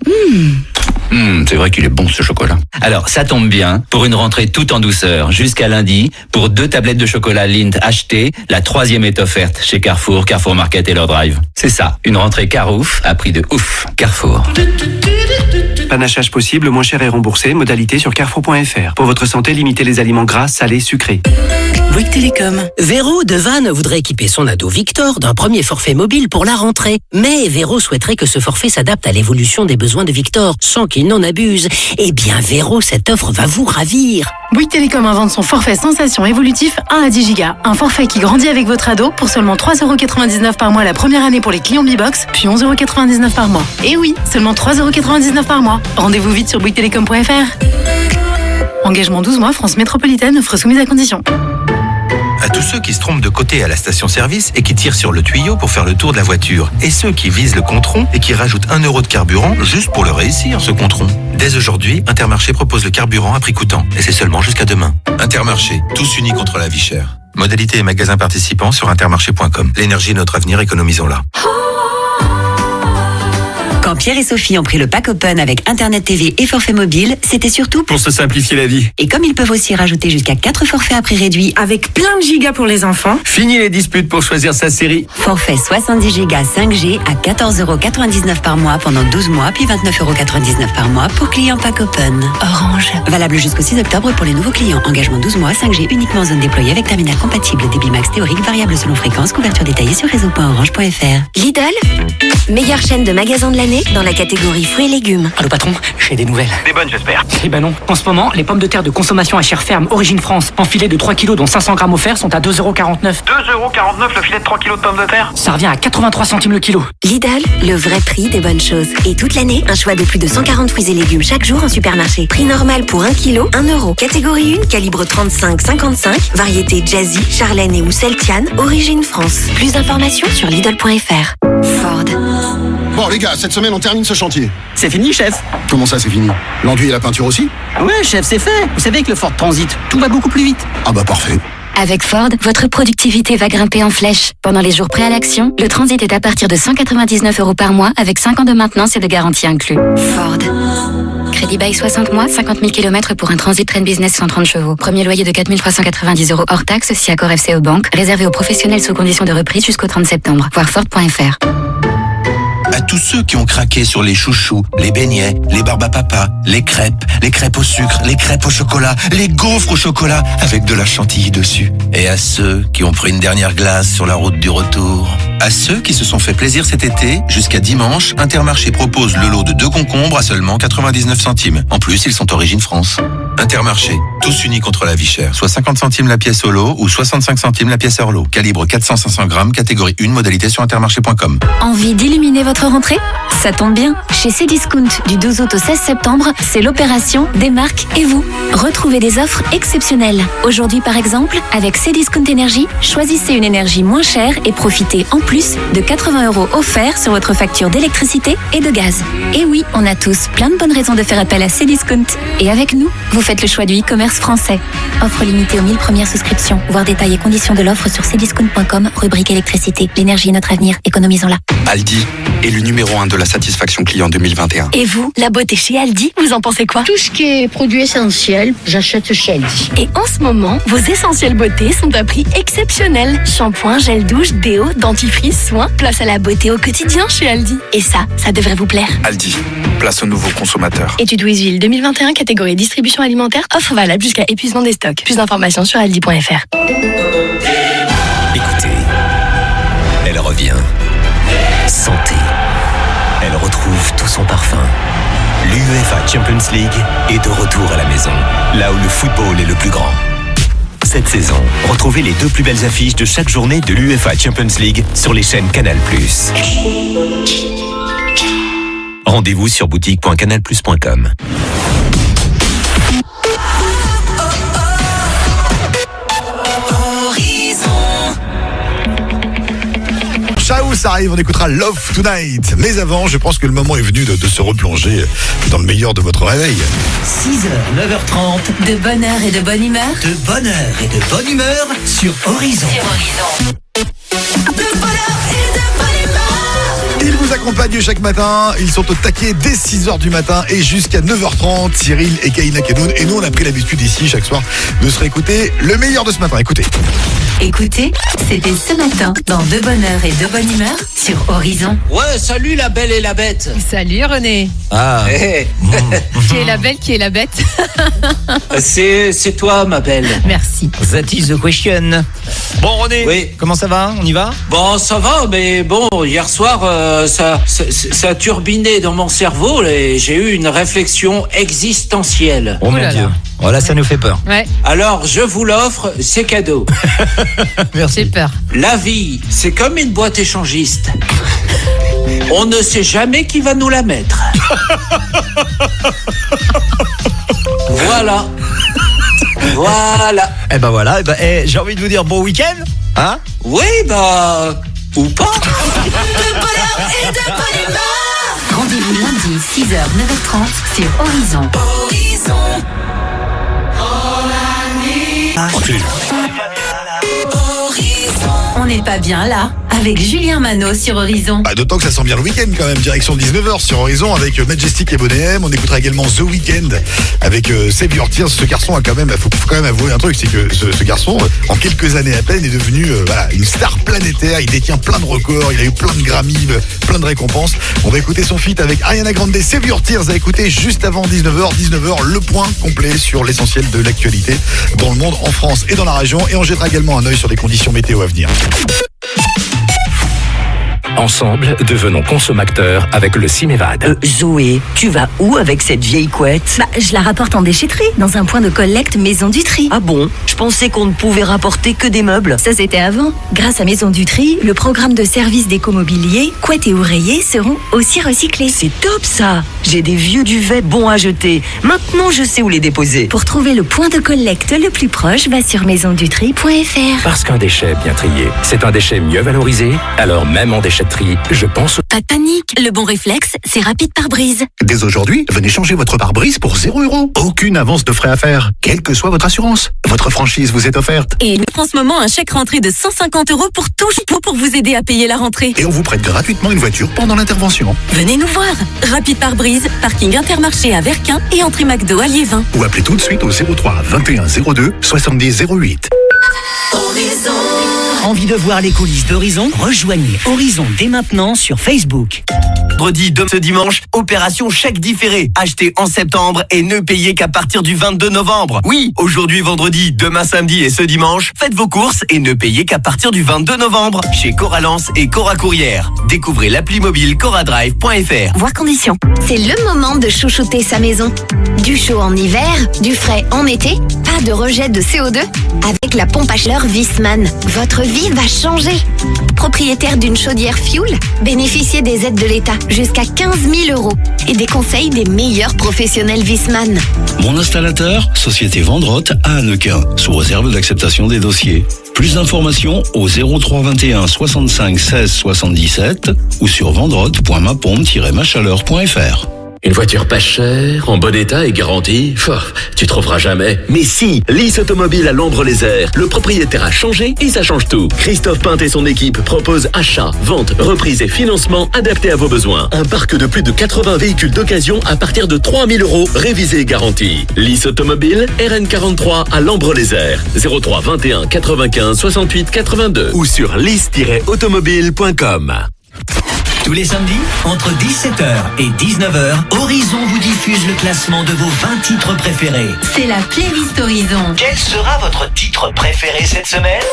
c'est vrai qu'il est bon ce chocolat. Alors, ça tombe bien, pour une rentrée tout en douceur jusqu'à lundi, pour 2 tablettes de chocolat Lindt achetées, la 3e est offerte chez Carrefour, Carrefour Market et leur drive. C'est ça, une rentrée carouf à prix de ouf. Carrefour. Panachage possible, moins cher et remboursé, modalité sur carrefour.fr. Pour votre santé, limitez les aliments gras, salés, sucrés. Bouygues Télécom. Véro de Vannes voudrait équiper son ado Victor d'un premier forfait mobile pour la rentrée. Mais Véro souhaiterait que ce forfait s'adapte à l'évolution des besoins de Victor, sans qu'il n'en abuse. Eh bien Véro, cette offre va vous ravir. Bouygues Télécom invente son forfait sensation évolutif 1 à 10 Go. Un forfait qui grandit avec votre ado pour seulement 3,99 € par mois la première année pour les clients Bibox, puis 11,99 € par mois. Et oui, seulement 3,99 € par mois. Rendez-vous vite sur bouyguestelecom.fr. Engagement 12 mois, France métropolitaine, offre soumise à condition. À tous ceux qui se trompent de côté à la station-service et qui tirent sur le tuyau pour faire le tour de la voiture. Et ceux qui visent le contron et qui rajoutent 1 € de carburant juste pour le réussir, ce contron. Dès aujourd'hui, Intermarché propose le carburant à prix coûtant. Et c'est seulement jusqu'à demain. Intermarché, tous unis contre la vie chère. Modalité et magasins participants sur intermarché.com. L'énergie est notre avenir, économisons-la. Quand Pierre et Sophie ont pris le pack open avec Internet TV et forfait mobile, c'était surtout Pour se simplifier la vie. Et comme ils peuvent aussi rajouter jusqu'à 4 forfaits à prix réduit, Avec plein de gigas pour les enfants. Fini les disputes pour choisir sa série. forfait 70 Go 5G à 14,99 € par mois pendant 12 mois, puis 29,99 € par mois pour clients pack open. Orange. Valable jusqu'au 6 octobre pour les nouveaux clients. Engagement 12 mois, 5G uniquement en zone déployée avec terminal compatible. Débit max théorique, variable selon fréquence, couverture détaillée sur réseau.orange.fr. Lidl, meilleure chaîne de magasins de l'année dans la catégorie fruits et légumes. Allô patron, j'ai des nouvelles. Des bonnes, j'espère. Eh ben non, en ce moment, les pommes de terre de consommation à chair ferme, origine France, en filet de 3 kg dont 500 grammes offerts sont à 2,49 €. 2,49 € le filet de 3 kilos de pommes de terre. Ça revient à 83 centimes le kilo. Lidl, le vrai prix des bonnes choses. Et toute l'année, un choix de plus de 140 fruits et légumes chaque jour en supermarché. Prix normal pour 1 kg, 1 €. Catégorie 1, calibre 35-55, variété Jazzy, Charlène et ou Celtiane, origine France. Plus d'informations sur Lidl.fr. Ford. Bon les gars, cette semaine on termine ce chantier. C'est fini, chef. Comment ça c'est fini? L'enduit et la peinture aussi? Ouais, chef, c'est fait. Vous savez avec le Ford Transit, tout va beaucoup plus vite. Ah bah parfait. Avec Ford, votre productivité va grimper en flèche. Pendant les jours prêts à l'action, le Transit est à partir de 199 € par mois avec 5 ans de maintenance et de garantie inclus. Ford. Crédit bail 60 mois, 50 000 km pour un Transit Train Business 130 chevaux. Premier loyer de 4 390 € hors taxe si accord FCE Banque. Réservé aux professionnels sous condition de reprise jusqu'au 30 septembre. Voir Ford.fr. À tous ceux qui ont craqué sur les chouchous, les beignets, les barbes à papa, les crêpes au sucre, les crêpes au chocolat, les gaufres au chocolat avec de la chantilly dessus. Et à ceux qui ont pris une dernière glace sur la route du retour. À ceux qui se sont fait plaisir cet été, jusqu'à dimanche, Intermarché propose le lot de 2 concombres à seulement 99 centimes. En plus, ils sont origine France. Intermarché, tous unis contre la vie chère. Soit 50 centimes la pièce au lot ou 65 centimes la pièce hors lot. Calibre 400-500 grammes, catégorie 1, modalité sur intermarché.com. Envie d'illuminer votre rentrée? Ça tombe bien. Chez Cdiscount, du 12 août au 16 septembre, c'est l'opération Démarque et vous. Retrouvez des offres exceptionnelles. Aujourd'hui, par exemple, avec Cdiscount Énergie, choisissez une énergie moins chère et profitez en plus de 80 € offerts sur votre facture d'électricité et de gaz. Et oui, on a tous plein de bonnes raisons de faire appel à Cdiscount. Et avec nous, vous faites le choix du e-commerce français. Offre limitée aux 1000 premières souscriptions. Voir détails et conditions de l'offre sur cdiscount.com, rubrique électricité. L'énergie est notre avenir, économisons-la. Aldi est le numéro 1 de la satisfaction client 2021. Et vous, la beauté chez Aldi, vous en pensez quoi? Tout ce qui est produit essentiel, j'achète chez Aldi. Et en ce moment, vos essentiels beauté sont à prix exceptionnel. Shampoing, gel douche, déo, dentifrice, soins, place à la beauté au quotidien chez Aldi. Et ça devrait vous plaire. Aldi, place aux nouveaux consommateurs. Étude Louisville 2021, catégorie distribution alimentaire, offre valable jusqu'à épuisement des stocks. Plus d'informations sur aldi.fr. Écoutez, elle revient. Sentez. Elle retrouve tout son parfum. L'UEFA Champions League est de retour à la maison, là où le football est le plus grand. Cette saison, retrouvez les 2 plus belles affiches de chaque journée de l'UEFA Champions League sur les chaînes Canal+. Rendez-vous sur boutique.canalplus.com. Chaos arrive, on écoutera Love Tonight. Mais avant, je pense que le moment est venu de se replonger dans le meilleur de votre réveil. 6h, 9h30. De bonne heure et de bonne humeur. De bonne heure et de bonne humeur sur Horizon. Ils vous accompagnent chaque matin, ils sont au taquet dès 6h du matin et jusqu'à 9h30, Cyril et Kaina Kenoun. Et nous, on a pris l'habitude ici, chaque soir, de se réécouter le meilleur de ce matin. Écoutez. Écoutez, c'était ce matin dans De bonne heure et de bonne humeur sur Horizon. Ouais, salut la belle et la bête. Salut René. Ah. Hey. Qui est la belle, qui est la bête? C'est toi ma belle. Merci. That is the question. Bon René, oui. Comment ça va? On y va? Bon, ça va, mais bon, hier soir, ça a turbiné dans mon cerveau et j'ai eu une réflexion existentielle. Oh mon Dieu. Voilà, ça nous fait peur. Ouais. Alors, je vous l'offre, c'est cadeau. Merci. J'ai peur. La vie, c'est comme une boîte échangiste. On ne sait jamais qui va nous la mettre. Voilà. Voilà. Eh ben voilà, j'ai envie de vous dire bon week-end. Hein? Oui, ou pas. Rendez-vous lundi 6h, 9h30 sur Horizon. On n'est pas bien là avec Julien Manot sur Horizon. D'autant que ça sent bien le week-end quand même. Direction 19h sur Horizon avec Majestic et Bonnet M. On écoutera également The Weeknd avec Save Your Tears. Ce garçon a quand même, faut quand même avouer un truc, c'est que ce garçon, en quelques années à peine, est devenu une star planétaire. Il détient plein de records, il a eu plein de Grammy, plein de récompenses. On va écouter son feat avec Ariana Grande, Save Your Tears, à écouter juste avant 19h. 19h, le point complet sur l'essentiel de l'actualité dans le monde, en France et dans la région. Et on jettera également un œil sur les conditions météo à venir. Ensemble, devenons consommateurs avec le Cinévad. Zoé, tu vas où avec cette vieille couette? Je la rapporte en déchetterie, dans un point de collecte Maison du Tri. Ah bon? Je pensais qu'on ne pouvait rapporter que des meubles. Ça, c'était avant. Grâce à Maison du Tri, le programme de service d'écomobilier, couettes et oreillers seront aussi recyclés. C'est top ça! J'ai des vieux duvets bons à jeter. Maintenant, je sais où les déposer. Pour trouver le point de collecte le plus proche, va sur maisondutri.fr. Parce qu'un déchet bien trié, c'est un déchet mieux valorisé. Alors même en déchetterie, je pense... Pas de panique, le bon réflexe, c'est Rapide Pare-Brise. Dès aujourd'hui, venez changer votre pare-brise pour 0 €. Aucune avance de frais à faire, quelle que soit votre assurance. Votre franchise vous est offerte. Et en ce moment, un chèque rentrée de 150 € pour tout pour vous aider à payer la rentrée. Et on vous prête gratuitement une voiture pendant l'intervention. Venez nous voir. Rapide Pare-Brise, parking Intermarché à Verquin et entrée McDo à Liévin. Ou appelez tout de suite au 03 21 02 70 08. Horizon. Envie de voir les coulisses d'Horizon? Rejoignez Horizon dès maintenant sur Facebook. Vendredi de ce dimanche, opération chèque différé. Achetez en septembre et ne payez qu'à partir du 22 novembre. Oui, aujourd'hui vendredi, demain samedi et ce dimanche, faites vos courses et ne payez qu'à partir du 22 novembre. Chez Cora Lance et Cora Courrière. Découvrez l'appli mobile coradrive.fr. Voir conditions. C'est le moment de chouchouter sa maison. Du chaud en hiver, du frais en été, pas de rejet de CO2. Avec la pompe à chaleur Viessmann, votre vie va changer. Propriétaire d'une chaudière Fuel, bénéficiez des aides de l'État jusqu'à 15 000 € et des conseils des meilleurs professionnels Viessmann. Mon installateur, Société Vendrotte à Hannequin, sous réserve d'acceptation des dossiers. Plus d'informations au 03 21 65 16 77 ou sur vendrotte.mapompe-machaleur.fr. Une voiture pas chère, en bon état et garantie, tu trouveras jamais. Mais si, Lys Automobile à l'Ambre-les-Airs. Le propriétaire a changé et ça change tout. Christophe Pinte et son équipe proposent achat, vente, reprise et financement adaptés à vos besoins. Un parc de plus de 80 véhicules d'occasion à partir de 3 000 € révisés et garantis. Lys Automobile, RN 43 à l'Ambre-les-Airs. 03 21 95 68 82 ou sur lys-automobile.com. Tous les samedis, entre 17h et 19h, Horizon vous diffuse le classement de vos 20 titres préférés. C'est la playlist Horizon. Quel sera votre titre préféré cette semaine?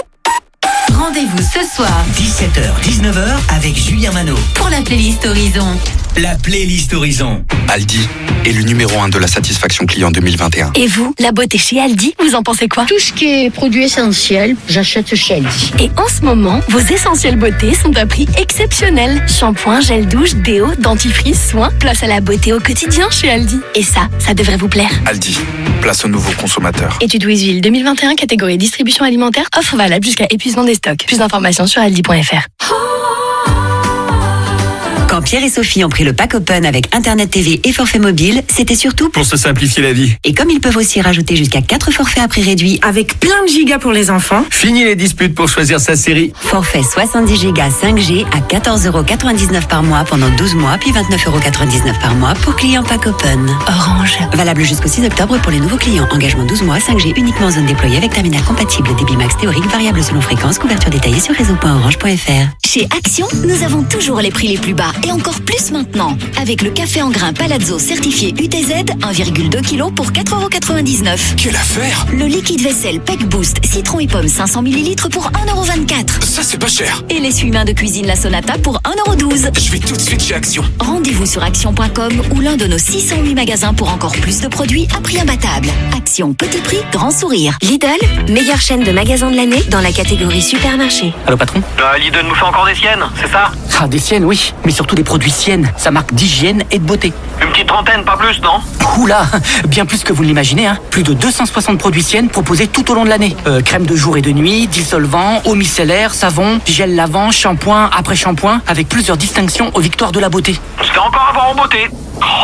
Rendez-vous ce soir, 17h, 19h avec Julien Manot. pour la playlist Horizon. La playlist Horizon. Aldi est le numéro 1 de la satisfaction client 2021. Et vous, la beauté chez Aldi, vous en pensez quoi? Tout ce qui est produit essentiel, j'achète chez Aldi. Et en ce moment, vos essentiels beauté sont à prix exceptionnel. Shampoing, gel douche, déo, dentifrice, soins, place à la beauté au quotidien chez Aldi. Et ça devrait vous plaire. Aldi, place aux nouveaux consommateurs. Étude Wizville 2021, catégorie distribution alimentaire, offre valable jusqu'à épuisement des stocks. Plus d'informations sur aldi.fr. Quand Pierre et Sophie ont pris le pack open avec Internet TV et forfait mobile, c'était surtout Pour se simplifier la vie. Et comme ils peuvent aussi rajouter jusqu'à 4 forfaits à prix réduit avec plein de gigas pour les enfants, Fini les disputes pour choisir sa série. forfait 70 gigas 5G à 14,99 € par mois pendant 12 mois, puis 29,99 € par mois pour clients pack open. Orange. Valable jusqu'au 6 octobre pour les nouveaux clients. Engagement 12 mois, 5G uniquement en zone déployée avec terminal compatible. Débit max théorique, variable selon fréquence. Couverture détaillée sur réseau.orange.fr. Chez Action, nous avons toujours les prix les plus bas et encore plus maintenant. Avec le café en grains Palazzo certifié UTZ, 1,2 kg pour 4,99 €. Quelle affaire! Le liquide vaisselle Peck Boost citron et pomme 500 ml pour 1,24 €. Ça, c'est pas cher. Et l'essuie-main de cuisine La Sonata pour 1,12 €. Je vais tout de suite chez Action. Rendez-vous sur action.com ou l'un de nos 608 magasins pour encore plus de produits à prix imbattable. Action, petit prix, grand sourire. Lidl, meilleure chaîne de magasins de l'année dans la catégorie supermarché. Allô patron? Lidl nous fait encore des siennes, c'est ça? Ah, des siennes, oui. Mais surtout des produits siennes. Ça marque d'hygiène et de beauté. Une petite trentaine, pas plus, non? Oula, bien plus que vous ne l'imaginez, hein. Plus de 260 produits siennes proposés tout au long de l'année. Crème de jour et de nuit, dissolvant, eau micellaire, savon, gel lavant, shampoing, après-shampoing, avec plusieurs distinctions aux victoires de la beauté. C'était encore avant en beauté.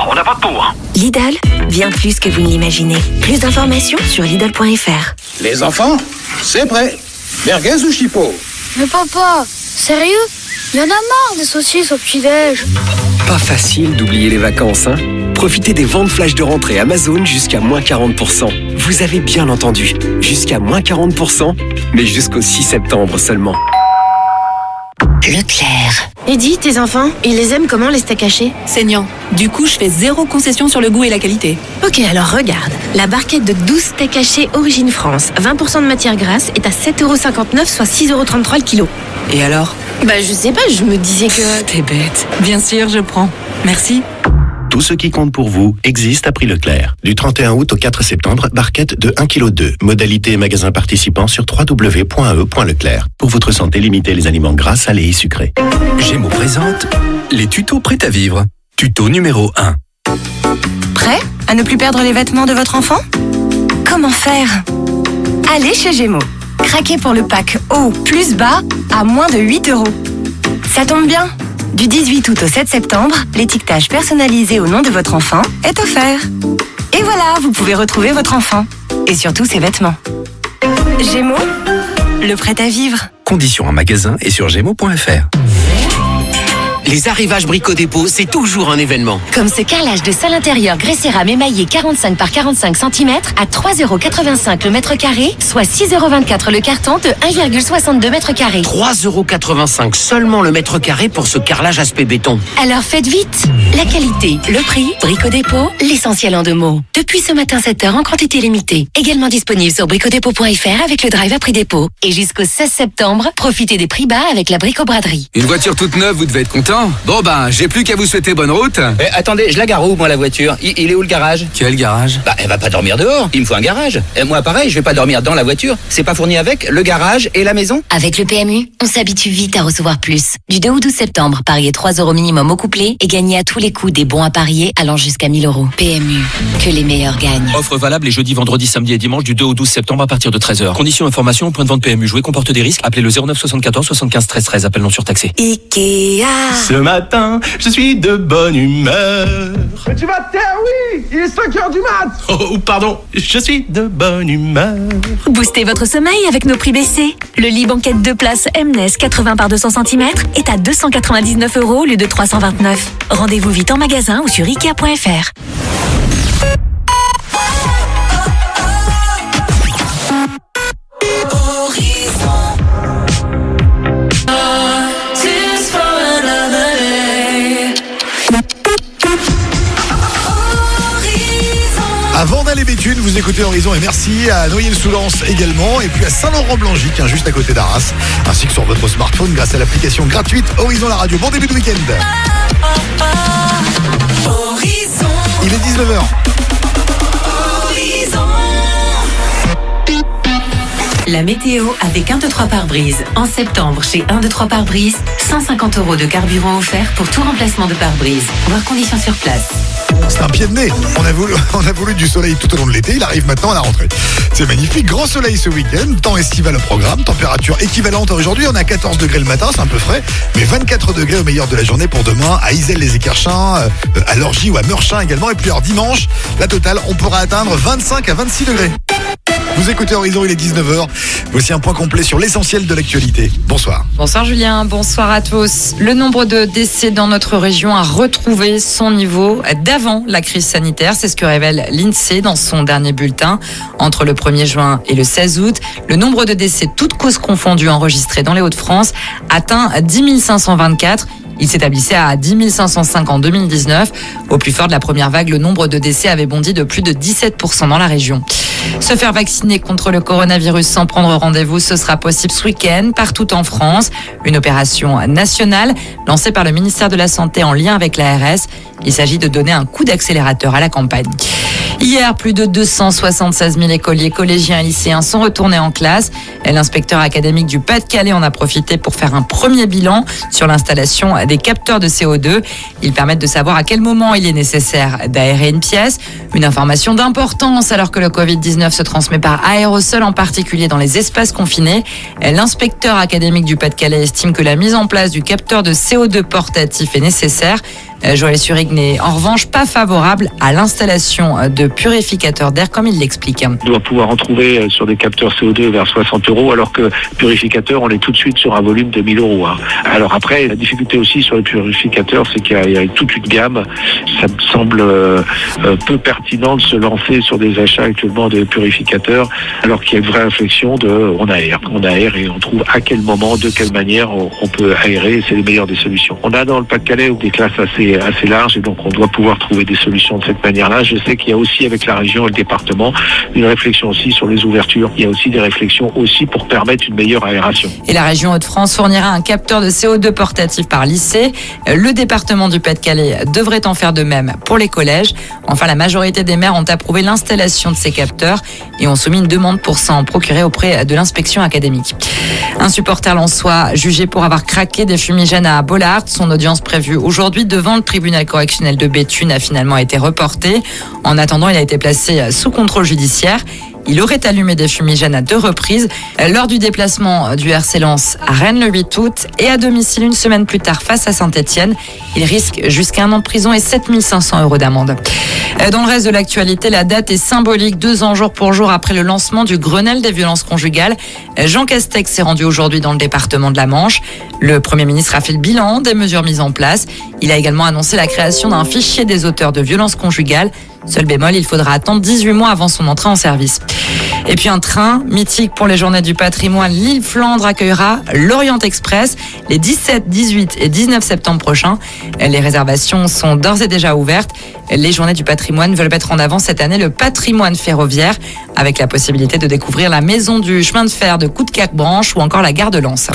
On n'a pas de peau, hein. Lidl, bien plus que vous ne l'imaginez. Plus d'informations sur Lidl.fr. Les enfants, c'est prêt. Merguez ou chipot? Mais papa, sérieux? Il y en a marre des saucisses au petit-déj. Pas facile d'oublier les vacances, hein? Profitez des ventes flash de rentrée Amazon jusqu'à moins 40%. Vous avez bien entendu, jusqu'à moins 40%, mais jusqu'au 6 septembre seulement. Leclerc. Eddie, tes enfants, ils les aiment comment les steaks hachés? Saignant. Du coup, je fais 0 concession sur le goût et la qualité. Ok, alors regarde. La barquette de 12 steaks hachés Origine France, 20% de matière grasse, est à 7,59 €, soit 6,33 € le kilo. Et alors? Bah je sais pas, je me disais que... T'es bête. Bien sûr, je prends. Merci. Tout ce qui compte pour vous existe à prix Leclerc. Du 31 août au 4 septembre, barquette de 1,2 kg. Modalité et magasins participants sur www.e.leclerc. Pour votre santé, limitez les aliments gras, salés et sucrés. Gémeaux présente les tutos prêts à vivre. Tuto numéro 1. Prêt à ne plus perdre les vêtements de votre enfant? Comment faire? Allez chez Gémeaux. Craquez pour le pack haut plus bas à moins de 8 €. Ça tombe bien. Du 18 août au 7 septembre, l'étiquetage personnalisé au nom de votre enfant est offert. Et voilà, vous pouvez retrouver votre enfant. Et surtout ses vêtements. Gémeaux, le prêt à vivre. Conditions en magasin et sur gémeaux.fr. Les arrivages Brico Dépôt, c'est toujours un événement. Comme ce carrelage de salle intérieure Grès-Cérame émaillé 45 par 45 cm à 3,85 € le mètre carré, soit 6,24 € le carton de 1,62 mètre carré. 3,85 € seulement le mètre carré pour ce carrelage aspect béton. Alors faites vite. La qualité, le prix, Brico Dépôt, l'essentiel en 2 mots. Depuis ce matin 7h en quantité limitée. Également disponible sur bricodépôt.fr avec le drive à prix dépôt. Et jusqu'au 16 septembre, profitez des prix bas avec la bricobraderie. Une voiture toute neuve, vous devez être content. Bon j'ai plus qu'à vous souhaiter bonne route. Attendez, je la gare où moi la voiture? Il est où le garage? Quel garage? Elle va pas dormir dehors, il me faut un garage. Et moi pareil, je vais pas dormir dans la voiture. C'est pas fourni avec le garage et la maison? Avec le PMU, on s'habitue vite à recevoir plus. Du 2 au 12 septembre, pariez 3 € minimum au couplet et gagnez à tous les coups des bons à parier allant jusqu'à 1 000 €. PMU, que les meilleurs gagnent. Offre valable les jeudis, vendredis, samedis et dimanches du 2 au 12 septembre à partir de 13h. Conditions, informations, point de vente PMU. Jouer comporte des risques. Appelez le 09 74 75 13 13. Appel non surtaxé. Ikea. Ce matin, je suis de bonne humeur. Mais tu vas te taire, oui. Il est 5h du mat. Oh, pardon, je suis de bonne humeur. Boostez votre sommeil avec nos prix baissés. Le lit banquette 2 places Mnes 80 par 200 cm est à 299 € au lieu de 329. Rendez-vous vite en magasin ou sur Ikea.fr. Avant d'aller Béthune, vous écoutez Horizon et merci à Noyelles-sous-Lens également et puis à Saint-Laurent-Blangy, juste à côté d'Arras, ainsi que sur votre smartphone grâce à l'application gratuite Horizon la radio. Bon début de week-end. Il est 19h. La météo avec 1, 2, 3 pare-brise. En septembre, chez 1, 2, 3 pare-brise, 150 € de carburant offert pour tout remplacement de pare-brise. Voir conditions sur place. C'est un pied de nez. On a voulu du soleil tout au long de l'été. Il arrive maintenant à la rentrée. C'est magnifique. Grand soleil ce week-end. Temps estival au programme. Température équivalente à aujourd'hui. On a 14 degrés le matin. C'est un peu frais. Mais 24 degrés au meilleur de la journée pour demain. À Iselle-les-Écarchins, à Lorgy ou à Meurchin également. Et puis alors dimanche, la totale, on pourra atteindre 25 à 26 degrés. Vous écoutez Horizon, il est 19h. Voici un point complet sur l'essentiel de l'actualité. Bonsoir. Bonsoir Julien, bonsoir à tous. Le nombre de décès dans notre région a retrouvé son niveau d'avant la crise sanitaire. C'est ce que révèle l'INSEE dans son dernier bulletin. Entre le 1er juin et le 16 août, le nombre de décès, toutes causes confondues enregistrés dans les Hauts-de-France, atteint 10 524. Il s'établissait à 10 505 en 2019. Au plus fort de la première vague, le nombre de décès avait bondi de plus de 17% dans la région. Se faire vacciner contre le coronavirus sans prendre rendez-vous, ce sera possible ce week-end partout en France. Une opération nationale lancée par le ministère de la Santé en lien avec l'ARS. Il s'agit de donner un coup d'accélérateur à la campagne. Hier, plus de 276 000 écoliers, collégiens et lycéens sont retournés en classe. L'inspecteur académique du Pas-de-Calais en a profité pour faire un premier bilan sur l'installation des capteurs de CO2. Ils permettent de savoir à quel moment il est nécessaire d'aérer une pièce. Une information d'importance alors que le Covid-19 se transmet par aérosol, en particulier dans les espaces confinés. L'inspecteur académique du Pas-de-Calais estime que la mise en place du capteur de CO2 portatif est nécessaire. Joël Surig n'est en revanche pas favorable à l'installation de purificateurs d'air comme il l'explique. On doit pouvoir en trouver sur des capteurs CO2 vers 60 € alors que purificateurs, on est tout de suite sur un volume de 1 000 €. Alors après, la difficulté aussi sur les purificateurs, c'est qu'il y a toute une gamme. Ça me semble peu pertinent de se lancer sur des achats actuellement de purificateurs alors qu'il y a une vraie réflexion de on aère et on trouve à quel moment, de quelle manière on peut aérer. C'est les meilleures des solutions. On a dans le Pas-de-Calais des classes assez larges et donc on doit pouvoir trouver des solutions de cette manière-là. Je sais qu'il y a aussi avec la région et le département une réflexion aussi sur les ouvertures. Il y a aussi des réflexions aussi pour permettre une meilleure aération. Et la région Hauts-de-France fournira un capteur de CO2 portatif par lycée. Le département du Pas-de-Calais devrait en faire de même pour les collèges. Enfin, la majorité des maires ont approuvé l'installation de ces capteurs et ont soumis une demande pour s'en procurer auprès de l'inspection académique. Un supporter lensois jugé pour avoir craqué des fumigènes à Bollaert. Son audience prévue aujourd'hui devant le tribunal correctionnel de Béthune a finalement été reportée. En attendant, il a été placé sous contrôle judiciaire. Il aurait allumé des fumigènes à 2 reprises lors du déplacement du RC Lens à Rennes le 8 août et à domicile une semaine plus tard face à Saint-Etienne. Il risque jusqu'à 1 an de prison et 7 500 € d'amende. Dans le reste de l'actualité, la date est symbolique. 2 ans jour pour jour après le lancement du Grenelle des violences conjugales. Jean Castex s'est rendu aujourd'hui dans le département de la Manche. Le Premier ministre a fait le bilan des mesures mises en place. Il a également annoncé la création d'un fichier des auteurs de violences conjugales. Seul bémol, il faudra attendre 18 mois avant son entrée en service. Et puis un train mythique pour les Journées du patrimoine. Lille-Flandre accueillera l'Orient Express les 17, 18 et 19 septembre prochains. Les réservations sont d'ores et déjà ouvertes. Les Journées du patrimoine veulent mettre en avant cette année le patrimoine ferroviaire avec la possibilité de découvrir la maison du chemin de fer de Coudekerque-Branche ou encore la gare de Lens.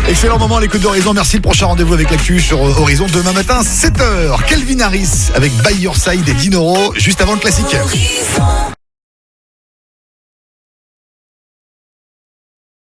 Excellent moment à l'écoute d'Horizon. Merci. Le prochain rendez-vous avec l'actu sur Horizon demain matin 7h. Calvin Harris avec By Your Side et Dinoro juste avant le classique.